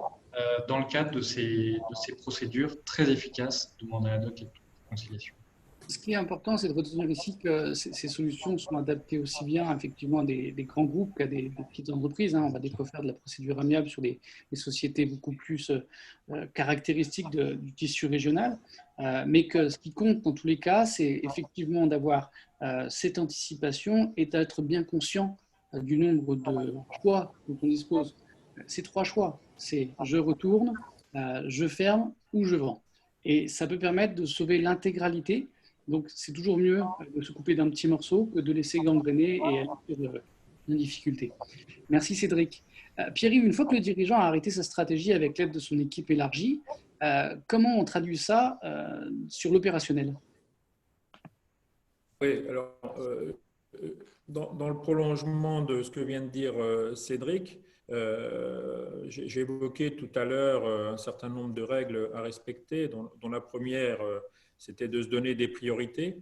E: dans le cadre de ces procédures très efficaces de mandat ad hoc et de conciliation.
A: Ce qui est important, c'est de retenir ici que ces solutions sont adaptées aussi bien effectivement à des grands groupes qu'à des petites entreprises. On va des fois faire de la procédure amiable sur des sociétés beaucoup plus caractéristiques du tissu régional, mais que ce qui compte dans tous les cas, c'est effectivement d'avoir cette anticipation et d'être bien conscient du nombre de choix dont on dispose. Ces trois choix, c'est je retourne, je ferme ou je vends. Et ça peut permettre de sauver l'intégralité. Donc, c'est toujours mieux de se couper d'un petit morceau que de laisser gangréner et aller sur une difficulté. Merci Cédric. Pierre-Yves, une fois que le dirigeant a arrêté sa stratégie avec l'aide de son équipe élargie, comment on traduit ça sur l'opérationnel ?
D: Oui, alors, dans le prolongement de ce que vient de dire Cédric, j'ai évoqué tout à l'heure un certain nombre de règles à respecter, dont la première, c'était de se donner des priorités.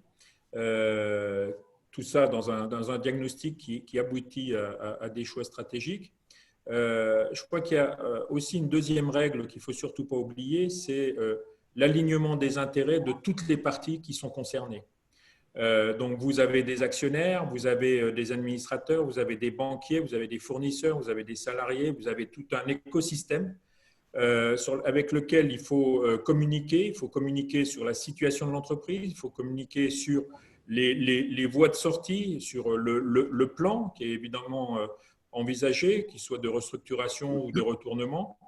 D: Tout ça dans un diagnostic qui aboutit à des choix stratégiques. Je crois qu'il y a aussi une deuxième règle qu'il ne faut surtout pas oublier, c'est l'alignement des intérêts de toutes les parties qui sont concernées. Donc, vous avez des actionnaires, vous avez des administrateurs, vous avez des banquiers, vous avez des fournisseurs, vous avez des salariés, vous avez tout un écosystème avec lequel il faut communiquer. Il faut communiquer sur la situation de l'entreprise, il faut communiquer sur les voies de sortie, sur le plan qui est évidemment envisagé, qu'il soit de restructuration ou de retournement.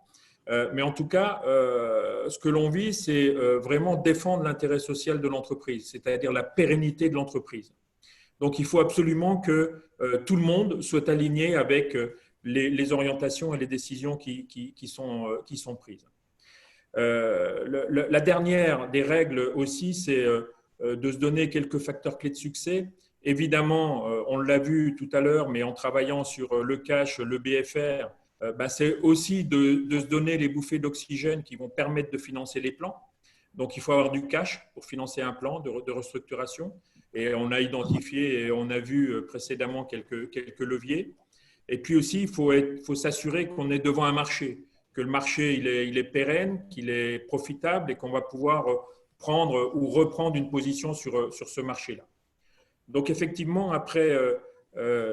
D: Mais en tout cas, ce que l'on vise, c'est vraiment défendre l'intérêt social de l'entreprise, c'est-à-dire la pérennité de l'entreprise. Donc, il faut absolument que tout le monde soit aligné avec les orientations et les décisions qui sont prises. La dernière des règles aussi, c'est de se donner quelques facteurs clés de succès. Évidemment, on l'a vu tout à l'heure, mais en travaillant sur le cash, le BFR, c'est aussi de se donner les bouffées d'oxygène qui vont permettre de financer les plans. Donc, il faut avoir du cash pour financer un plan de restructuration. Et on a identifié et on a vu précédemment quelques leviers. Et puis aussi, il faut s'assurer qu'on est devant un marché, que le marché il est pérenne, qu'il est profitable et qu'on va pouvoir prendre ou reprendre une position sur ce marché-là. Donc, effectivement, après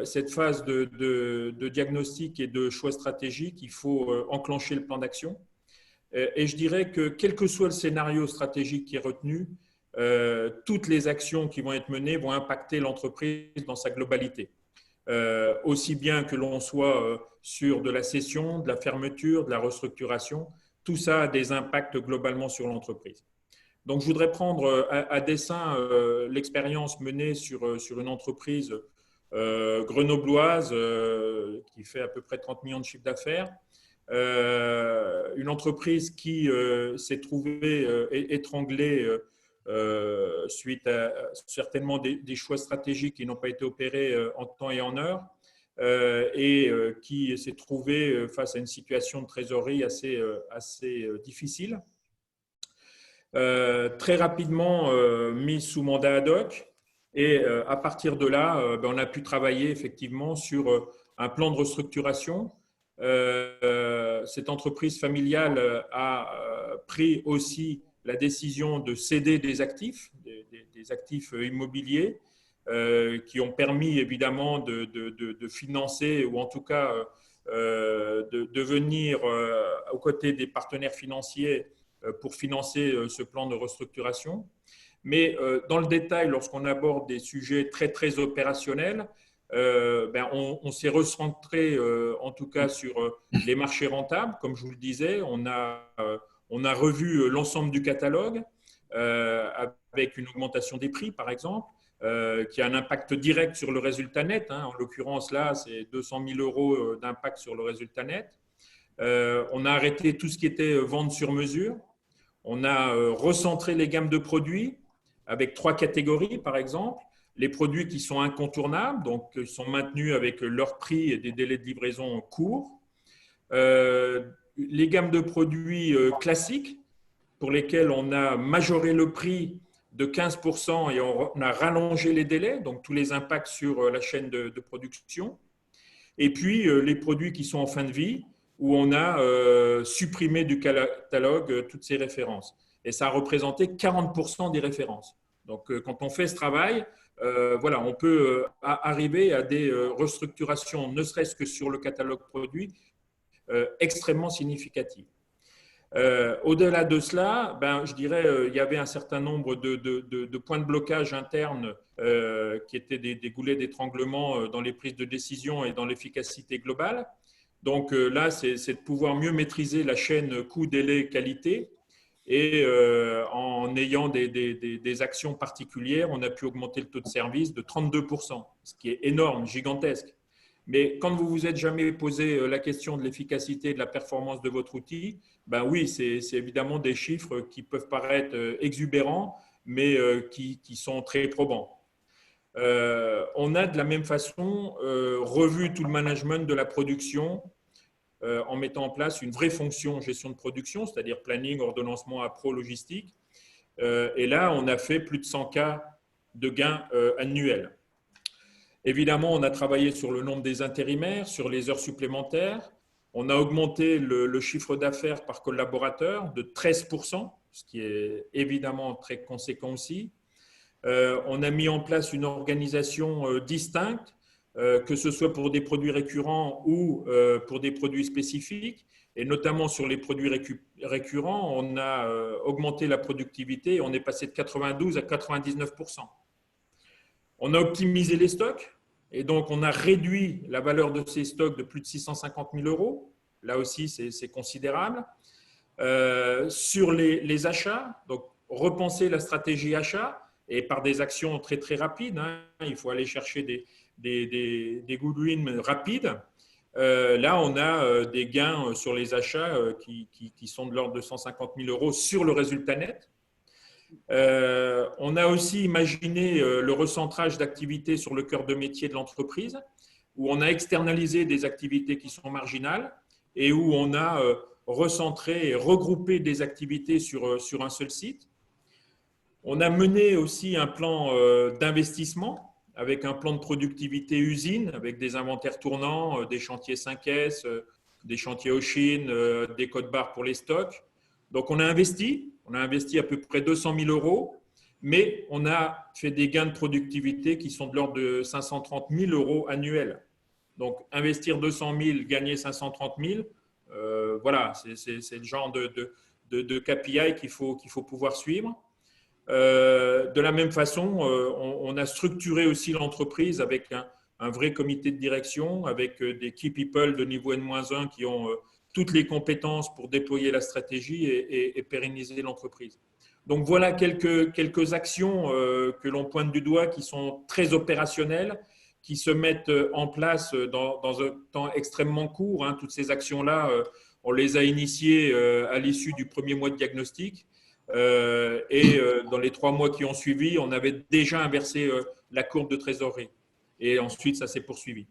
D: cette phase de diagnostic et de choix stratégique, il faut enclencher le plan d'action. Et je dirais que quel que soit le scénario stratégique qui est retenu, toutes les actions qui vont être menées vont impacter l'entreprise dans sa globalité. Aussi bien que l'on soit sur de la cession, de la fermeture, de la restructuration, tout ça a des impacts globalement sur l'entreprise. Donc, je voudrais prendre à dessein l'expérience menée sur une entreprise grenobloise qui fait à peu près 30 millions de chiffre d'affaires. Une entreprise qui s'est trouvée étranglée suite à certainement des choix stratégiques qui n'ont pas été opérés en temps et en heure et qui s'est trouvée face à une situation de trésorerie assez difficile. Très rapidement mise sous mandat ad hoc et à partir de là, on a pu travailler effectivement sur un plan de restructuration. Cette entreprise familiale a pris aussi la décision de céder des actifs, des actifs immobiliers qui ont permis évidemment de financer ou en tout cas de venir aux côtés des partenaires financiers pour financer ce plan de restructuration. Mais dans le détail, lorsqu'on aborde des sujets très opérationnels, on s'est recentré en tout cas sur les marchés rentables. Comme je vous le disais, on a revu l'ensemble du catalogue avec une augmentation des prix, par exemple, qui a un impact direct sur le résultat net. En l'occurrence, là, c'est 200 000 € d'impact sur le résultat net. On a arrêté tout ce qui était vente sur mesure. On a recentré les gammes de produits avec 3 catégories, par exemple. Les produits qui sont incontournables, donc qui sont maintenus avec leur prix et des délais de livraison courts. Les gammes de produits classiques pour lesquels on a majoré le prix de 15% et on a rallongé les délais, donc tous les impacts sur la chaîne de production. Et puis les produits qui sont en fin de vie, où on a supprimé du catalogue toutes ces références. Et ça a représenté 40% des références. Donc quand on fait ce travail, voilà, on peut arriver à des restructurations, ne serait-ce que sur le catalogue produit, extrêmement significatives. Au-delà de cela, je dirais il y avait un certain nombre de points de blocage internes qui étaient des goulets d'étranglement dans les prises de décision et dans l'efficacité globale. Donc là, c'est de pouvoir mieux maîtriser la chaîne coût, délai, qualité. Et en ayant des actions particulières, on a pu augmenter le taux de service de 32%, ce qui est énorme, gigantesque. Mais quand vous vous êtes jamais posé la question de l'efficacité et de la performance de votre outil, oui, c'est évidemment des chiffres qui peuvent paraître exubérants, mais qui sont très probants. On a de la même façon revu tout le management de la production en mettant en place une vraie fonction gestion de production, c'est-à-dire planning, ordonnancement, appro, logistique. Et là, on a fait plus de 100 cas de gains annuels. Évidemment, on a travaillé sur le nombre des intérimaires, sur les heures supplémentaires. On a augmenté le chiffre d'affaires par collaborateur de 13%, ce qui est évidemment très conséquent aussi. On a mis en place une organisation distincte, que ce soit pour des produits récurrents ou pour des produits spécifiques. Et notamment sur les produits récurrents, on a augmenté la productivité. On est passé de 92 à 99%. On a optimisé les stocks et donc on a réduit la valeur de ces stocks de plus de 650 000 €. Là aussi, c'est considérable. Sur les achats, donc repenser la stratégie achat et par des actions très, très rapides. Hein, il faut aller chercher des goodwins rapides. Là, on a des gains sur les achats qui sont de l'ordre de 150 000 € sur le résultat net. On a aussi imaginé le recentrage d'activités sur le cœur de métier de l'entreprise, où on a externalisé des activités qui sont marginales et où on a recentré et regroupé des activités sur un seul site. On a mené aussi un plan d'investissement avec un plan de productivité usine, avec des inventaires tournants, des chantiers 5S, des chantiers Oshin, des codes barres pour les stocks. Donc, on a investi à peu près 200 000 €, mais on a fait des gains de productivité qui sont de l'ordre de 530 000 € annuels. Donc, investir 200 000, gagner 530 000, voilà, c'est le genre de KPI qu'il faut pouvoir suivre. De la même façon, on a structuré aussi l'entreprise avec un vrai comité de direction, avec des key people de niveau N-1 qui ont toutes les compétences pour déployer la stratégie et pérenniser l'entreprise. Donc voilà quelques actions que l'on pointe du doigt qui sont très opérationnelles, qui se mettent en place dans un temps extrêmement court. Hein. Toutes ces actions-là, on les a initiées à l'issue du premier mois de diagnostic. Et dans les 3 mois qui ont suivi, on avait déjà inversé la courbe de trésorerie. Et ensuite, ça s'est poursuivi.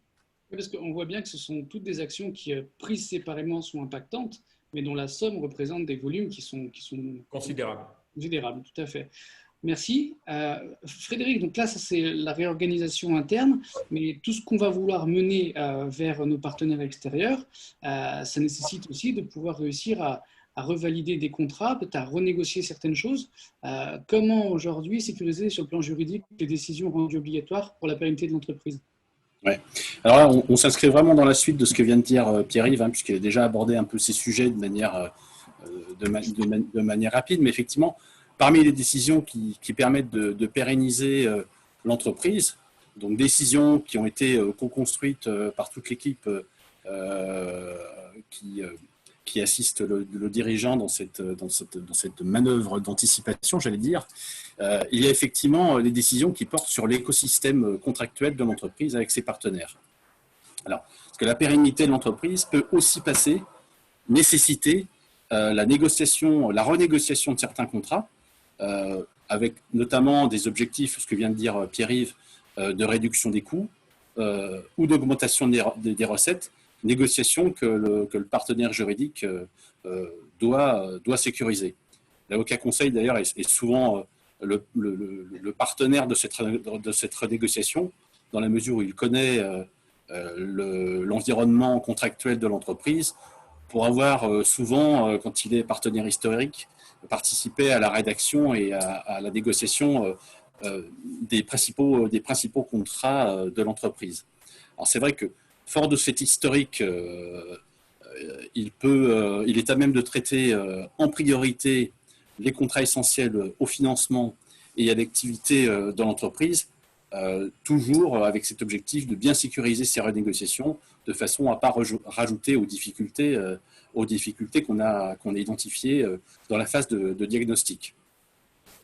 A: Parce qu'on voit bien que ce sont toutes des actions qui, prises séparément, sont impactantes, mais dont la somme représente des volumes qui sont
D: considérables.
A: Considérables, tout à fait. Merci. Frédéric, donc là, ça c'est la réorganisation interne, mais tout ce qu'on va vouloir mener vers nos partenaires extérieurs, ça nécessite aussi de pouvoir réussir à revalider des contrats, peut-être à renégocier certaines choses. Comment aujourd'hui sécuriser sur le plan juridique les décisions rendues obligatoires pour la pérennité de l'entreprise?
F: Ouais. Alors là, on s'inscrit vraiment dans la suite de ce que vient de dire Pierre-Yves, hein, puisqu'il a déjà abordé un peu ces sujets de manière rapide, mais effectivement, parmi les décisions qui permettent de pérenniser l'entreprise, donc décisions qui ont été co-construites par toute l'équipe qui assiste le dirigeant dans cette manœuvre d'anticipation, j'allais dire, il y a effectivement les décisions qui portent sur l'écosystème contractuel de l'entreprise avec ses partenaires. Alors, parce que la pérennité de l'entreprise peut aussi nécessiter la renégociation de certains contrats, avec notamment des objectifs, ce que vient de dire Pierre-Yves, de réduction des coûts ou d'augmentation des recettes, négociation que le partenaire juridique doit sécuriser. L'avocat conseil, d'ailleurs, est souvent le partenaire de cette renégociation, dans la mesure où il connaît l'environnement contractuel de l'entreprise, pour avoir souvent, quand il est partenaire historique, participé à la rédaction et à la négociation des principaux contrats de l'entreprise. Alors c'est vrai que, fort de cet historique, il est à même de traiter en priorité les contrats essentiels au financement et à l'activité de l'entreprise, toujours avec cet objectif de bien sécuriser ces renégociations de façon à ne pas rajouter aux difficultés qu'on a identifiées dans la phase de diagnostic.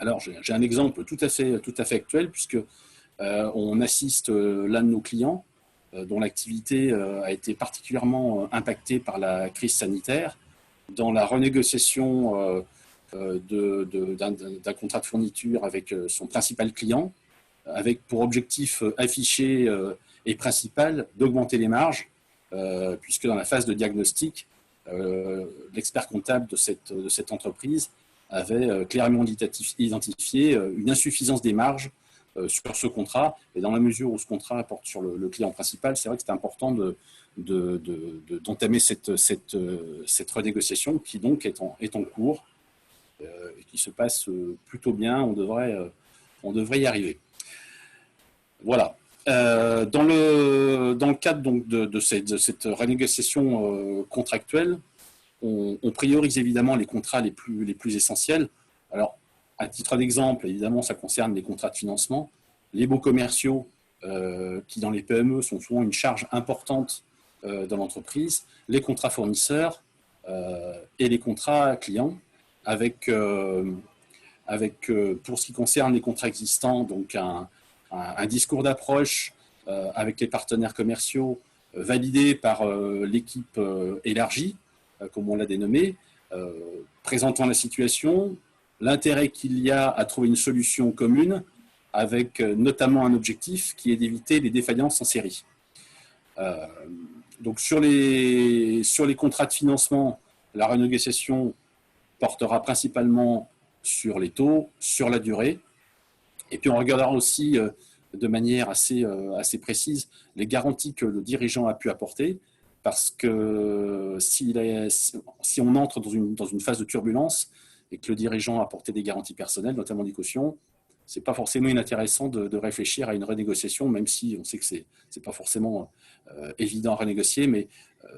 F: Alors, j'ai un exemple tout à fait actuel, puisque on assiste l'un de nos clients dont l'activité a été particulièrement impactée par la crise sanitaire, dans la renégociation d'un contrat de fourniture avec son principal client, avec pour objectif affiché et principal d'augmenter les marges, puisque dans la phase de diagnostic, l'expert comptable de cette entreprise avait clairement identifié une insuffisance des marges sur ce contrat, et dans la mesure où ce contrat porte sur le client principal, c'est vrai que c'est important d'entamer cette renégociation qui donc est en cours et qui se passe plutôt bien. On devrait y arriver. Voilà. Dans le cadre donc de cette renégociation contractuelle, on priorise évidemment les contrats les plus essentiels. Alors, à titre d'exemple, évidemment, ça concerne les contrats de financement, les baux commerciaux qui, dans les PME, sont souvent une charge importante dans l'entreprise, les contrats fournisseurs et les contrats clients, avec, pour ce qui concerne les contrats existants, donc un discours d'approche avec les partenaires commerciaux validé par l'équipe élargie, comme on l'a dénommé, présentant la situation, l'intérêt qu'il y a à trouver une solution commune avec notamment un objectif qui est d'éviter les défaillances en série. Donc sur les contrats de financement, la renégociation portera principalement sur les taux, sur la durée, et puis on regardera aussi de manière assez précise les garanties que le dirigeant a pu apporter, parce que si on entre dans une phase de turbulence et que le dirigeant a apporté des garanties personnelles, notamment des cautions, ce n'est pas forcément inintéressant de réfléchir à une renégociation, même si on sait que ce n'est pas forcément évident à renégocier, mais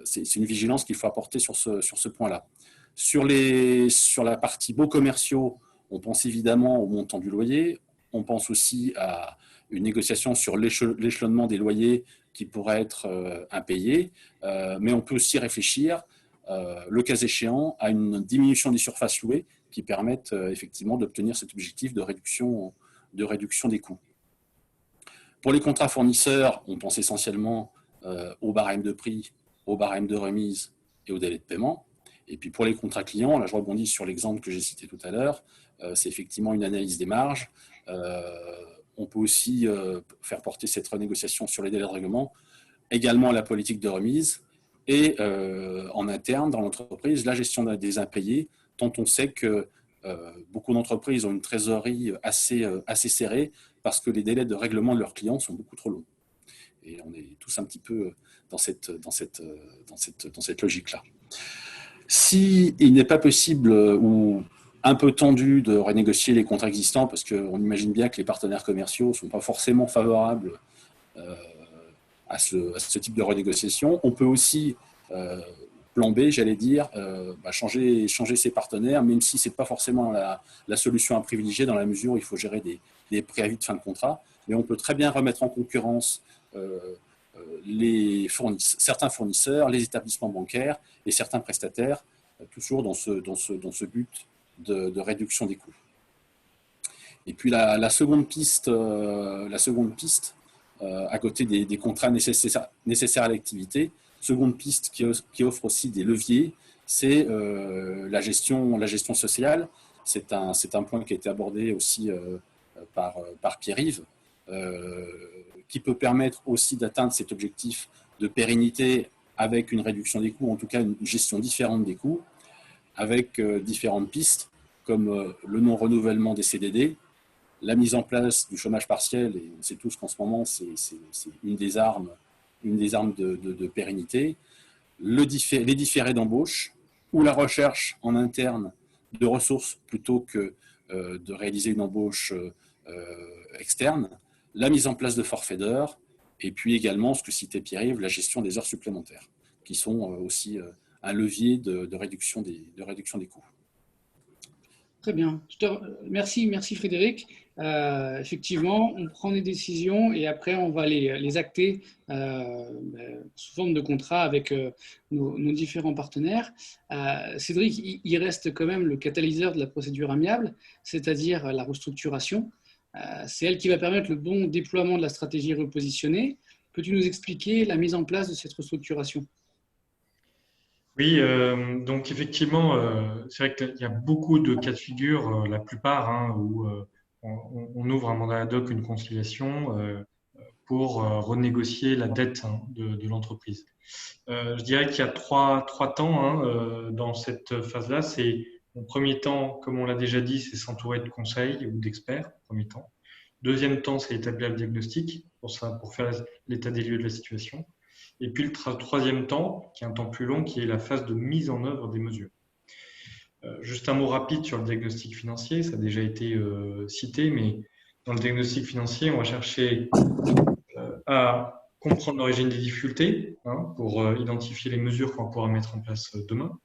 F: c'est une vigilance qu'il faut apporter sur ce point-là. Sur la partie baux commerciaux, on pense évidemment au montant du loyer, on pense aussi à une négociation sur l'échelonnement des loyers qui pourrait être impayé, mais on peut aussi réfléchir, le cas échéant, à une diminution des surfaces louées qui permettent effectivement d'obtenir cet objectif de réduction des coûts. Pour les contrats fournisseurs, on pense essentiellement au barème de prix, au barème de remise et au délai de paiement. Et puis pour les contrats clients, là je rebondis sur l'exemple que j'ai cité tout à l'heure, c'est effectivement une analyse des marges. On peut aussi faire porter cette renégociation sur les délais de règlement, également la politique de remise et en interne dans l'entreprise, la gestion des impayés, dont on sait que beaucoup d'entreprises ont une trésorerie assez serrée parce que les délais de règlement de leurs clients sont beaucoup trop longs. Et on est tous un petit peu dans cette logique-là. S'il n'est pas possible ou un peu tendu de renégocier les contrats existants, parce qu'on imagine bien que les partenaires commerciaux ne sont pas forcément favorables à ce type de renégociation, on peut aussi, plan B, j'allais dire, changer ses partenaires, même si ce n'est pas forcément la solution à privilégier dans la mesure où il faut gérer des préavis de fin de contrat. Mais on peut très bien remettre en concurrence certains fournisseurs, les établissements bancaires et certains prestataires, toujours dans ce but de réduction des coûts. Et puis la seconde piste, à côté des contrats nécessaires à l'activité, seconde piste qui offre aussi des leviers, c'est la gestion sociale. C'est un point qui a été abordé aussi par Pierre-Yves, qui peut permettre aussi d'atteindre cet objectif de pérennité avec une réduction des coûts, en tout cas une gestion différente des coûts, avec différentes pistes comme le non-renouvellement des CDD, la mise en place du chômage partiel, et on sait tous qu'en ce moment c'est une des armes de pérennité, les différés d'embauche ou la recherche en interne de ressources plutôt que de réaliser une embauche externe, la mise en place de forfaits d'heures, et puis également, ce que citait Pierre-Yves, la gestion des heures supplémentaires, qui sont aussi un levier de réduction des coûts.
A: Très bien. Merci Frédéric. Effectivement, on prend des décisions et après, on va les acter sous forme de contrat avec nos différents partenaires. Cédric, il reste quand même le catalyseur de la procédure amiable, c'est-à-dire la restructuration. C'est elle qui va permettre le bon déploiement de la stratégie repositionnée. Peux-tu nous expliquer la mise en place de cette restructuration ?
E: Oui, donc effectivement, c'est vrai qu'il y a beaucoup de cas de figure, la plupart, où on ouvre un mandat ad hoc, une conciliation pour renégocier la dette de l'entreprise. Je dirais qu'il y a trois temps dans cette phase-là. C'est, en premier temps, comme on l'a déjà dit, c'est s'entourer de conseils ou d'experts, premier temps. Deuxième temps, c'est établir le diagnostic pour faire l'état des lieux de la situation. Et puis le troisième temps, qui est un temps plus long, qui est la phase de mise en œuvre des mesures. Juste un mot rapide sur le diagnostic financier, ça a déjà été cité, mais dans le diagnostic financier, on va chercher à comprendre l'origine des difficultés pour identifier les mesures qu'on pourra mettre en place demain,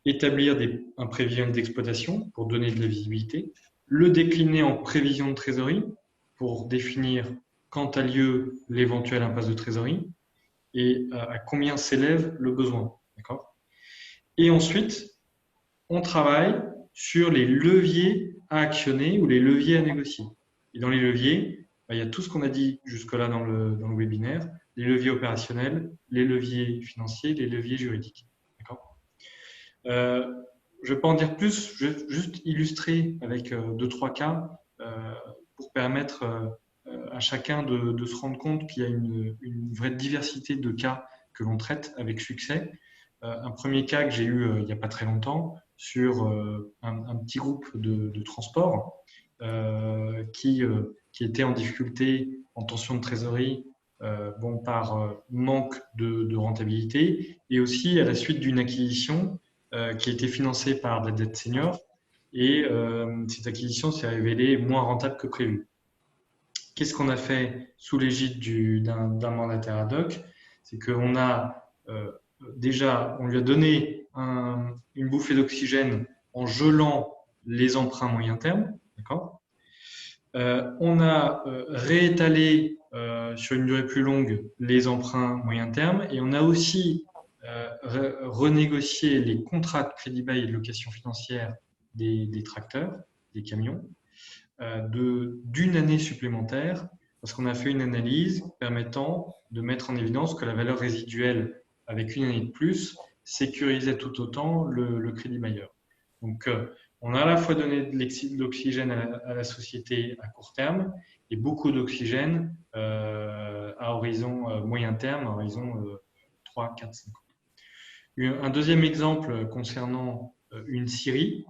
E: établir un prévisionnel d'exploitation pour donner de la visibilité, le décliner en prévision de trésorerie pour définir quand a lieu l'éventuelle impasse de trésorerie, et à combien s'élève le besoin. D'accord ? Et ensuite, on travaille sur les leviers à actionner ou les leviers à négocier. Et dans les leviers, il y a tout ce qu'on a dit jusque-là dans le webinaire, les leviers opérationnels, les leviers financiers, les leviers juridiques. D'accord ? Je ne vais pas en dire plus, je vais juste illustrer avec 2-3 cas pour permettre à chacun de se rendre compte qu'il y a une vraie diversité de cas que l'on traite avec succès. Un premier cas que j'ai eu il n'y a pas très longtemps sur un petit groupe de transport qui était en difficulté, en tension de trésorerie, par manque de rentabilité et aussi à la suite d'une acquisition qui a été financée par la dette senior et cette acquisition s'est révélée moins rentable que prévu. Qu'est-ce qu'on a fait sous l'égide d'un mandataire ad hoc? C'est qu'on a déjà, on lui a donné une bouffée d'oxygène en gelant les emprunts moyen terme, d'accord. On a réétalé sur une durée plus longue les emprunts moyen terme et on a aussi renégocié les contrats de crédit bail et de location financière des tracteurs, des camions, d'une année supplémentaire parce qu'on a fait une analyse permettant de mettre en évidence que la valeur résiduelle avec une année de plus sécurisait tout autant le crédit bailleur. Donc, on a à la fois donné de l'oxygène à la société à court terme et beaucoup d'oxygène à horizon moyen terme, à horizon 3, 4, 5 ans. Un deuxième exemple concernant une scierie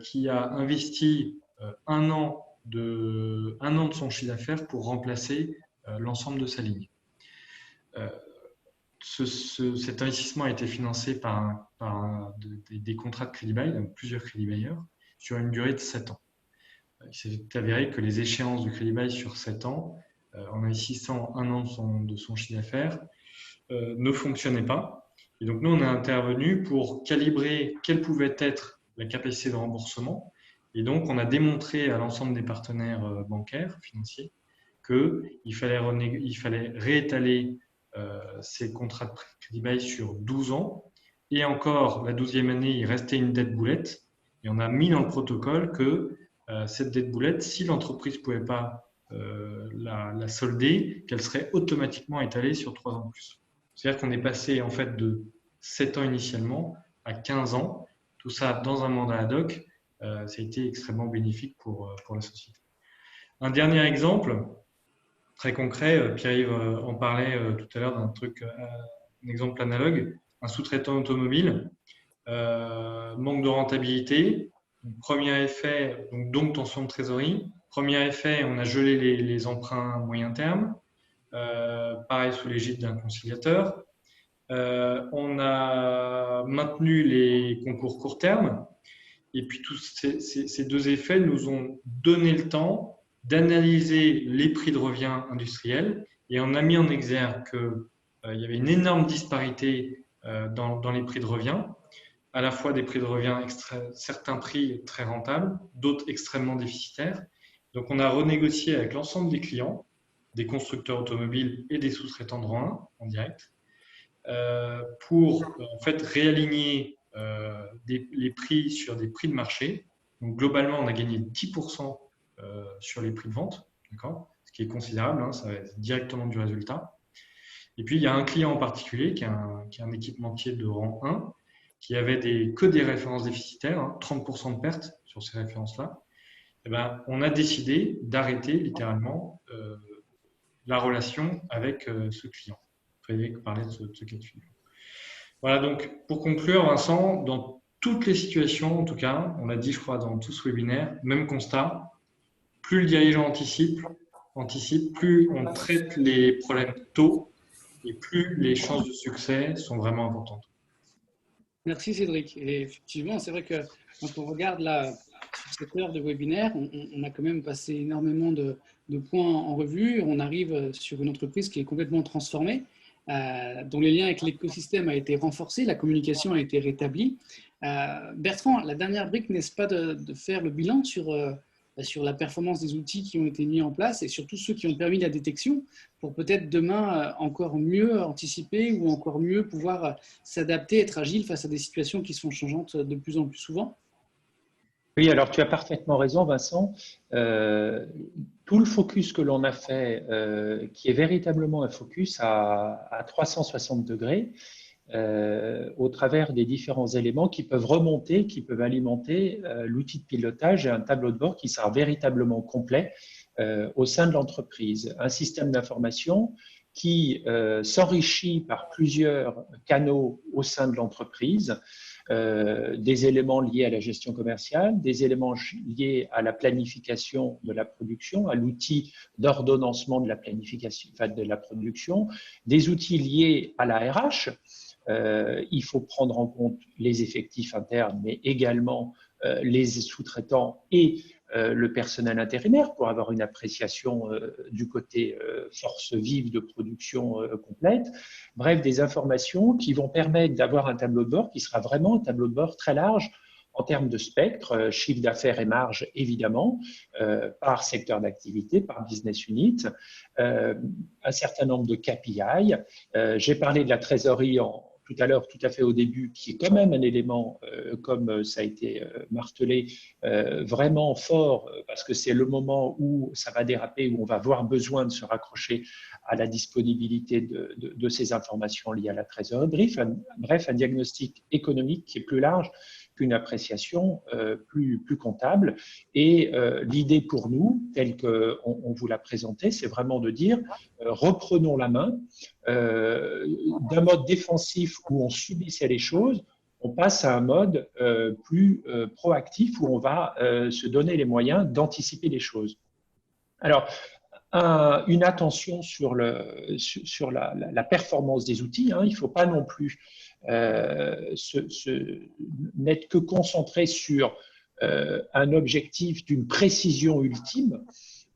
E: qui a investi un an de son chiffre d'affaires pour remplacer l'ensemble de sa ligne. Cet investissement a été financé par des contrats de crédit bail, donc plusieurs crédits bailleurs, sur une durée de 7 ans. Il s'est avéré que les échéances du crédit bail sur 7 ans, en investissant un an de son chiffre d'affaires, ne fonctionnaient pas. Et donc, nous, on a intervenu pour calibrer quelle pouvait être la capacité de remboursement. Et donc, on a démontré à l'ensemble des partenaires bancaires, financiers, qu'il fallait réétaler ces contrats de crédit bail sur 12 ans. Et encore, la 12e année, il restait une dette boulette. Et on a mis dans le protocole que cette dette boulette, si l'entreprise ne pouvait pas la solder, qu'elle serait automatiquement étalée sur 3 ans de plus. C'est-à-dire qu'on est passé en fait de 7 ans initialement à 15 ans. Tout ça dans un mandat ad hoc, ça a été extrêmement bénéfique pour la société. Un dernier exemple, très concret, Pierre-Yves en parlait tout à l'heure d'un truc, un exemple analogue, un sous-traitant automobile, manque de rentabilité, premier effet, donc tension de trésorerie. Premier effet, on a gelé les emprunts moyen terme. Pareil sous l'égide d'un conciliateur. On a maintenu les concours court terme et puis tous ces deux effets nous ont donné le temps d'analyser les prix de revient industriels et on a mis en exergue qu'il y avait une énorme disparité dans les prix de revient, à la fois des prix de revient, certains prix très rentables, d'autres extrêmement déficitaires. Donc on a renégocié avec l'ensemble des clients, des constructeurs automobiles et des sous-traitants de rang 1 en direct, pour en fait réaligner les prix sur des prix de marché. Donc globalement, on a gagné 10% sur les prix de vente, d'accord, ce qui est considérable, hein, ça va être directement du résultat. Et puis il y a un client en particulier qui est un équipementier de rang 1 qui avait que des références déficitaires, hein, 30% de pertes sur ces références-là. Et ben, on a décidé d'arrêter littéralement la relation avec ce client. Frédéric parlait de ce cas de figure. Voilà, donc pour conclure, Vincent, dans toutes les situations, en tout cas, on l'a dit, je crois, dans tout ce webinaire, même constat, plus le dirigeant anticipe, plus on traite les problèmes tôt et plus les chances de succès sont vraiment importantes.
A: Merci Cédric. Et effectivement, c'est vrai que quand on regarde là, sur cette heure de webinaire, on a quand même passé énormément de points en revue. On arrive sur une entreprise qui est complètement transformée, dont les liens avec l'écosystème a été renforcés, la communication a été rétablie. Bertrand, la dernière brique, n'est-ce pas de faire le bilan sur sur la performance des outils qui ont été mis en place et surtout ceux qui ont permis la détection pour peut-être demain encore mieux anticiper ou encore mieux pouvoir s'adapter, être agile face à des situations qui sont changeantes de plus en plus souvent?
C: Oui, alors tu as parfaitement raison, Vincent. Tout le focus que l'on a fait, qui est véritablement un focus à 360 degrés, au travers des différents éléments qui peuvent remonter, qui peuvent alimenter l'outil de pilotage et un tableau de bord qui sera véritablement complet au sein de l'entreprise. Un système d'information qui s'enrichit par plusieurs canaux au sein de l'entreprise, des éléments liés à la gestion commerciale, des éléments liés à la planification de la production, à l'outil d'ordonnancement de la planification, enfin de la production, des outils liés à la RH. Il faut prendre en compte les effectifs internes, mais également les sous-traitants et le personnel intérimaire pour avoir une appréciation du côté force vive de production complète. Bref, des informations qui vont permettre d'avoir un tableau de bord qui sera vraiment un tableau de bord très large en termes de spectre, chiffre d'affaires et marge évidemment, par secteur d'activité, par business unit, un certain nombre de KPI. J'ai parlé de la trésorerie tout à l'heure, tout à fait au début, qui est quand même un élément, comme ça a été martelé, vraiment fort, parce que c'est le moment où ça va déraper, où on va avoir besoin de se raccrocher à la disponibilité de ces informations liées à la trésorerie. Bref, un diagnostic économique qui est plus large qu'une appréciation plus comptable. Et l'idée pour nous, telle qu'on vous l'a présentée, c'est vraiment de dire reprenons la main d'un mode défensif où on subissait les choses, on passe à un mode plus proactif où on va se donner les moyens d'anticiper les choses. Alors, une attention sur la performance des outils. Il ne faut pas non plus n'être que concentré sur un objectif d'une précision ultime.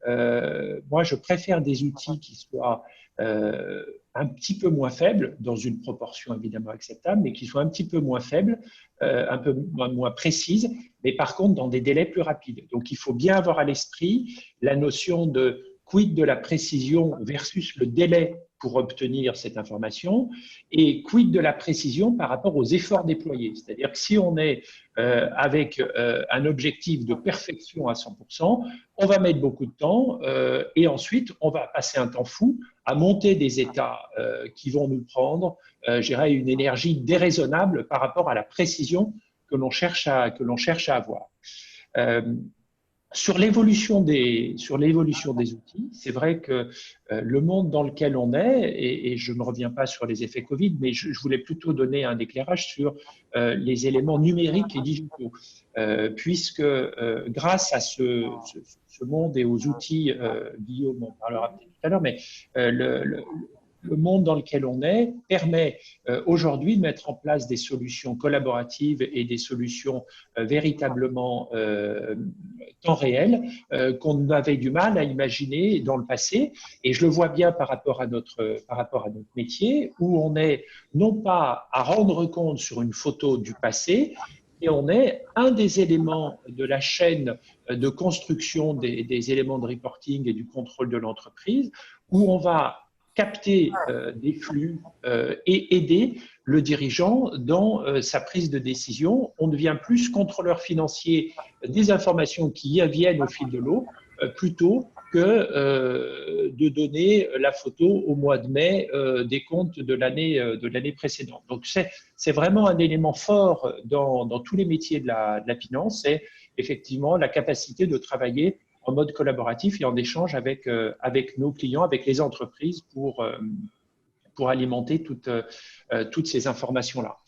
C: Moi, je préfère des outils qui soient un petit peu moins faibles, dans une proportion évidemment acceptable, mais qui soient un petit peu moins faibles, un peu moins précises, mais par contre dans des délais plus rapides. Donc, il faut bien avoir à l'esprit la notion de quid de la précision versus le délai pour obtenir cette information et quid de la précision par rapport aux efforts déployés. C'est-à-dire que si on est avec un objectif de perfection à 100%, on va mettre beaucoup de temps et ensuite on va passer un temps fou à monter des états qui vont nous prendre, je dirais, une énergie déraisonnable par rapport à la précision que l'on cherche à avoir. Sur l'évolution des outils, c'est vrai que le monde dans lequel on est, et je ne reviens pas sur les effets Covid, mais je voulais plutôt donner un éclairage sur les éléments numériques et digitaux, puisque grâce à ce monde et aux outils, Guillaume en parlera peut-être tout à l'heure, mais le monde dans lequel on est permet aujourd'hui de mettre en place des solutions collaboratives et des solutions véritablement temps réel qu'on avait du mal à imaginer dans le passé. Et je le vois bien par rapport à notre métier, où on est non pas à rendre compte sur une photo du passé, et on est un des éléments de la chaîne de construction des éléments de reporting et du contrôle de l'entreprise, où on va capter des flux et aider le dirigeant dans sa prise de décision. On devient plus contrôleur financier des informations qui y viennent au fil de l'eau, plutôt que de donner la photo au mois de mai des comptes de l'année précédente. Donc, c'est vraiment un élément fort dans tous les métiers de la finance, c'est effectivement la capacité de travailler en mode collaboratif et en échange avec nos clients, avec les entreprises pour alimenter toutes ces informations-là.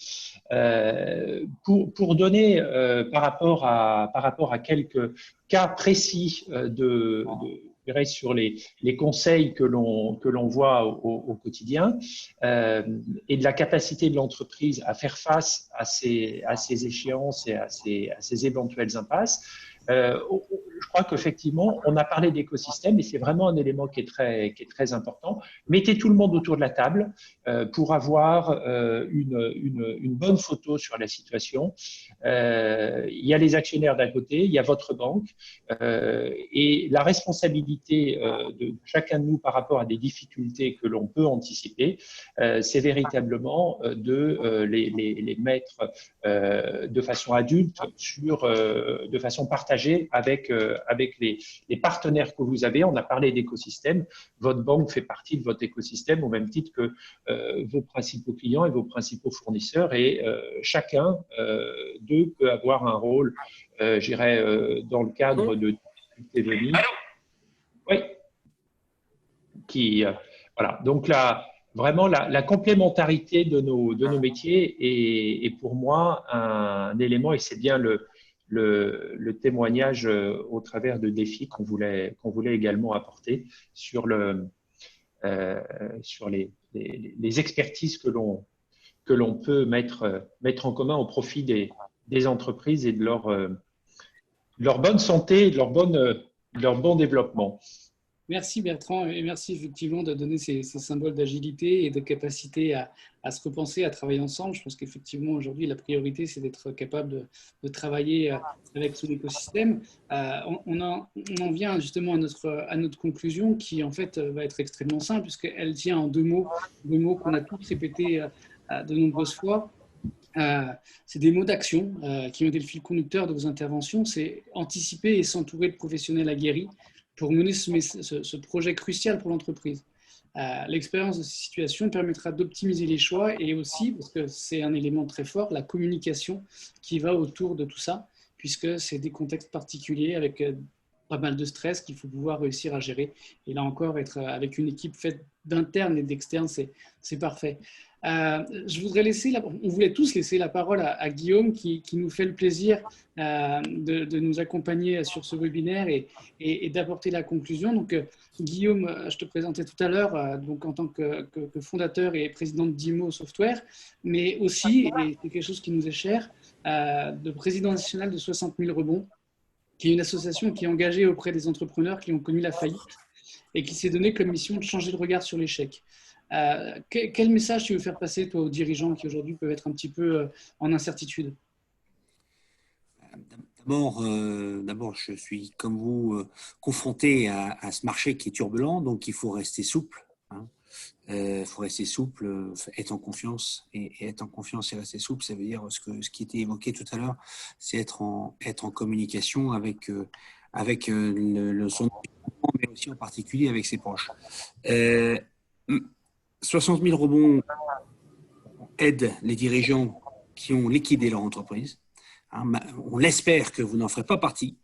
C: Pour donner par rapport à quelques cas précis sur les conseils que l'on voit au quotidien et de la capacité de l'entreprise à faire face à ces échéances et à ces éventuelles impasses, Je crois qu'effectivement, on a parlé d'écosystème et c'est vraiment un élément qui est très important. Mettez tout le monde autour de la table pour avoir une bonne photo sur la situation. Il y a les actionnaires d'un côté, il y a votre banque et la responsabilité de chacun de nous par rapport à des difficultés que l'on peut anticiper, c'est véritablement de les mettre de façon adulte, de façon partagée avec les partenaires que vous avez. On a parlé d'écosystème. Votre banque fait partie de votre écosystème au même titre que vos principaux clients et vos principaux fournisseurs. Et chacun d'eux peut avoir un rôle, je dirais, dans le cadre de difficultés venues. Oui. Voilà. Donc là, vraiment, la complémentarité de nos métiers est pour moi un élément, et c'est bien le témoignage au travers de défis qu'on voulait également apporter sur les expertises que l'on peut mettre en commun au profit des entreprises et de leur bonne santé et de leur bon développement.
A: Merci Bertrand et merci effectivement de donner ces symboles d'agilité et de capacité à se repenser, à travailler ensemble. Je pense qu'effectivement aujourd'hui la priorité c'est d'être capable de travailler avec son écosystème. On en vient justement à notre conclusion qui en fait va être extrêmement simple puisqu'elle tient en deux mots qu'on a tous répétés de nombreuses fois. C'est des mots d'action qui ont été le fil conducteur de vos interventions. C'est anticiper et s'entourer de professionnels aguerris pour mener ce projet crucial pour l'entreprise. L'expérience de ces situations permettra d'optimiser les choix et aussi, parce que c'est un élément très fort, la communication qui va autour de tout ça, puisque c'est des contextes particuliers avec pas mal de stress qu'il faut pouvoir réussir à gérer. Et là encore, être avec une équipe faite d'internes et d'externes, c'est parfait. On voulait tous laisser la parole à Guillaume qui nous fait le plaisir de nous accompagner sur ce webinaire et d'apporter la conclusion. Donc, Guillaume, je te présentais tout à l'heure donc en tant que fondateur et président de DIMO Software, mais aussi, et c'est quelque chose qui nous est cher, de président national de 60 000 rebonds, qui est une association qui est engagée auprès des entrepreneurs qui ont connu la faillite et qui s'est donné comme mission de changer de regard sur l'échec. Quel message tu veux faire passer, toi, aux dirigeants qui aujourd'hui peuvent être un petit peu en incertitude?
G: D'abord, je suis comme vous confronté à ce marché qui est turbulent, donc il faut rester souple. Il faut rester souple, être en confiance et être en confiance et rester souple, ça veut dire ce qui était évoqué tout à l'heure, c'est être en communication avec son environnement, mais aussi en particulier avec ses proches. 60 000 rebonds aident les dirigeants qui ont liquidé leur entreprise. On l'espère que vous n'en ferez pas partie.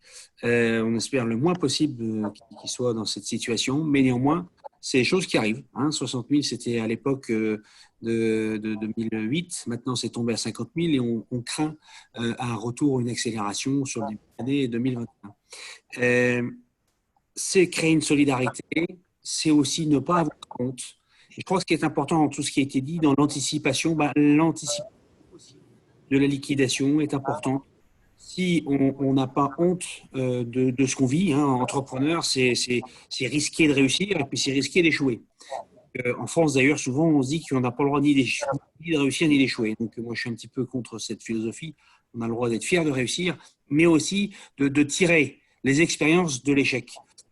G: On espère le moins possible qu'ils soient dans cette situation, mais néanmoins, c'est des choses qui arrivent. 60 000, c'était à l'époque de 2008. Maintenant, c'est tombé à 50 000 et on craint un retour, une accélération sur le début de l'année 2021. C'est créer une solidarité, c'est aussi ne pas avoir honte. Je crois que ce qui est important dans tout ce qui a été dit, dans l'anticipation, l'anticipation de la liquidation est importante. Si on n'a pas honte de ce qu'on vit, entrepreneur, c'est risqué de réussir et puis c'est risqué d'échouer. En France, d'ailleurs, souvent, on se dit qu'on n'a pas le droit ni de réussir ni d'échouer. Donc, moi, je suis un petit peu contre cette philosophie. On a le droit d'être fier de réussir, mais aussi de tirer les expériences de l'échec.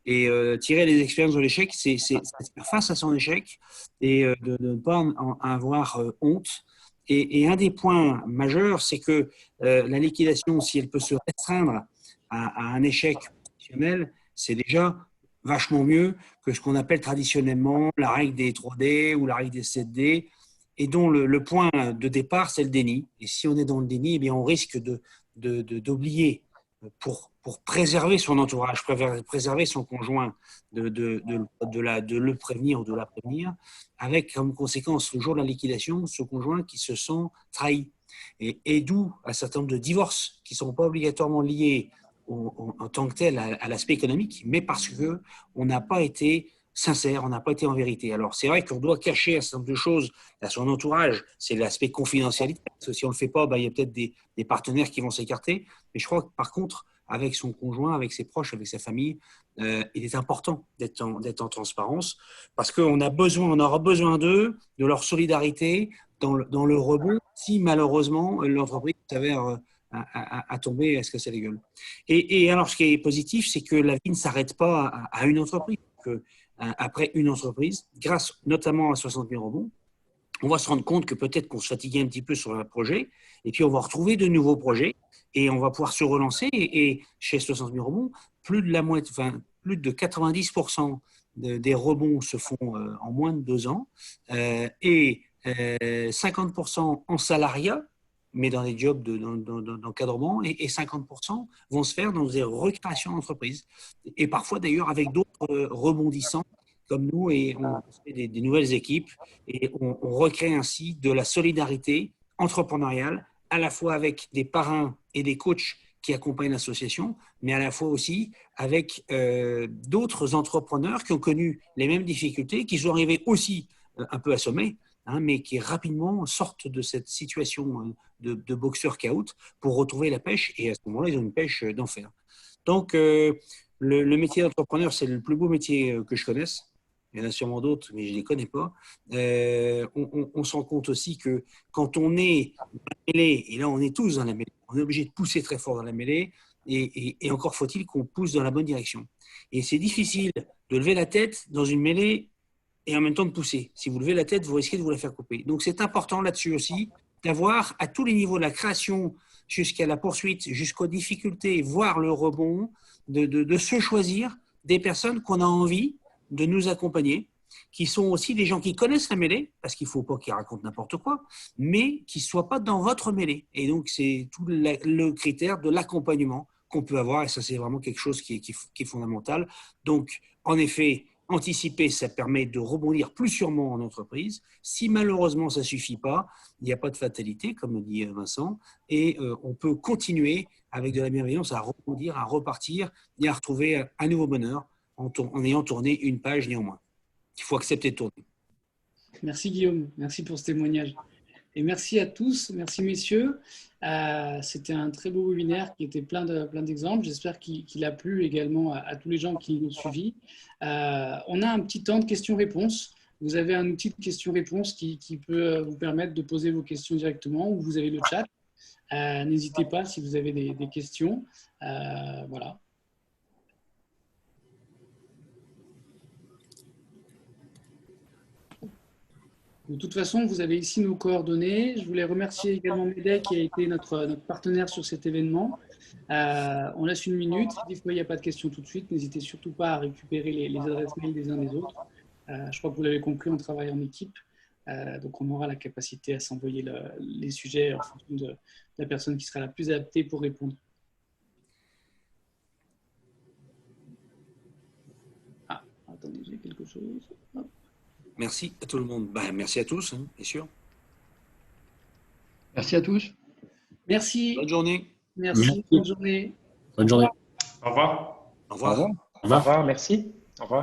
G: Et tirer les expériences de l'échec, c'est faire face à son échec et de ne pas en avoir honte. Et un des points majeurs, c'est que la liquidation, si elle peut se restreindre à un échec professionnel, c'est déjà vachement mieux que ce qu'on appelle traditionnellement la règle des 3D ou la règle des 7D, et dont le point de départ, c'est le déni. Et si on est dans le déni, eh bien, on risque d'oublier pour préserver son entourage, préserver son conjoint, de le prévenir ou de la prévenir, avec comme conséquence, le jour de la liquidation, ce conjoint qui se sent trahi. Et d'où un certain nombre de divorces qui ne sont pas obligatoirement liés en tant que tel à l'aspect économique, mais parce qu'on n'a pas été sincère, on n'a pas été en vérité. Alors, c'est vrai qu'on doit cacher un certain nombre de choses à son entourage, c'est l'aspect confidentialité, parce que si on ne le fait pas, il y a peut-être des partenaires qui vont s'écarter, mais je crois que par contre, avec son conjoint, avec ses proches, avec sa famille. Il est important d'être en transparence parce qu'on aura besoin d'eux, de leur solidarité dans le rebond si malheureusement l'entreprise s'avère à tomber, à se casser la gueule. Et alors, ce qui est positif, c'est que la vie ne s'arrête pas à une entreprise. Après une entreprise, grâce notamment à 60 000 rebonds, on va se rendre compte que peut-être qu'on se fatiguait un petit peu sur un projet, et puis on va retrouver de nouveaux projets, et on va pouvoir se relancer. Et chez 60 000 rebonds, plus de 90% des rebonds se font en moins de 2 ans, et 50% en salariat, mais dans des jobs d'encadrement, et 50% vont se faire dans des recréations d'entreprises. Et parfois d'ailleurs avec d'autres rebondissants comme nous, et on fait des nouvelles équipes, et on recrée ainsi de la solidarité entrepreneuriale, à la fois avec des parrains et des coachs qui accompagnent l'association, mais à la fois aussi avec d'autres entrepreneurs qui ont connu les mêmes difficultés, qui sont arrivés aussi un peu assommés, mais qui rapidement sortent de cette situation de boxeur caout pour retrouver la pêche, et à ce moment-là, ils ont une pêche d'enfer. Donc, le métier d'entrepreneur, c'est le plus beau métier que je connaisse. Il y en a sûrement d'autres, mais je ne les connais pas. On se rend compte aussi que quand on est dans la mêlée, et là on est tous dans la mêlée, on est obligé de pousser très fort dans la mêlée, et encore faut-il qu'on pousse dans la bonne direction. Et c'est difficile de lever la tête dans une mêlée et en même temps de pousser. Si vous levez la tête, vous risquez de vous la faire couper. Donc c'est important là-dessus aussi d'avoir à tous les niveaux de la création jusqu'à la poursuite, jusqu'aux difficultés, voire le rebond, de se choisir des personnes qu'on a envie de nous accompagner, qui sont aussi des gens qui connaissent la mêlée, parce qu'il ne faut pas qu'ils racontent n'importe quoi, mais qui ne soient pas dans votre mêlée. Et donc, c'est tout le critère de l'accompagnement qu'on peut avoir, et ça, c'est vraiment quelque chose qui est fondamental. Donc, en effet, anticiper, ça permet de rebondir plus sûrement en entreprise. Si malheureusement, ça ne suffit pas, il n'y a pas de fatalité, comme dit Vincent, et on peut continuer avec de la bienveillance à rebondir, à repartir et à retrouver un nouveau bonheur, en ayant tourné une page néanmoins. Il faut accepter de tourner.
A: Merci Guillaume, merci pour ce témoignage. Et merci à tous, merci messieurs. C'était un très beau webinaire qui était plein d'exemples. J'espère qu'il a plu également à tous les gens qui nous ont suivis. On a un petit temps de questions-réponses. Vous avez un outil de questions-réponses qui peut vous permettre de poser vos questions directement, ou vous avez le chat. N'hésitez pas si vous avez des questions. Voilà. De toute façon, vous avez ici nos coordonnées. Je voulais remercier également Medec qui a été notre partenaire sur cet événement. On laisse une minute. Des fois, il n'y a pas de questions tout de suite. N'hésitez surtout pas à récupérer les adresses mail des uns des autres. Je crois que vous l'avez compris, on travaille en équipe. Donc, on aura la capacité à s'envoyer les sujets en fonction de la personne qui sera la plus adaptée pour répondre. Ah, attendez, j'ai quelque chose. Hop.
G: Merci à tout le monde. Merci à tous, bien sûr.
B: Merci à tous.
A: Merci.
G: Bonne journée.
A: Merci. Bonne journée.
F: Bonne journée.
C: Au revoir.
G: Au revoir.
C: Au revoir, merci. Au revoir.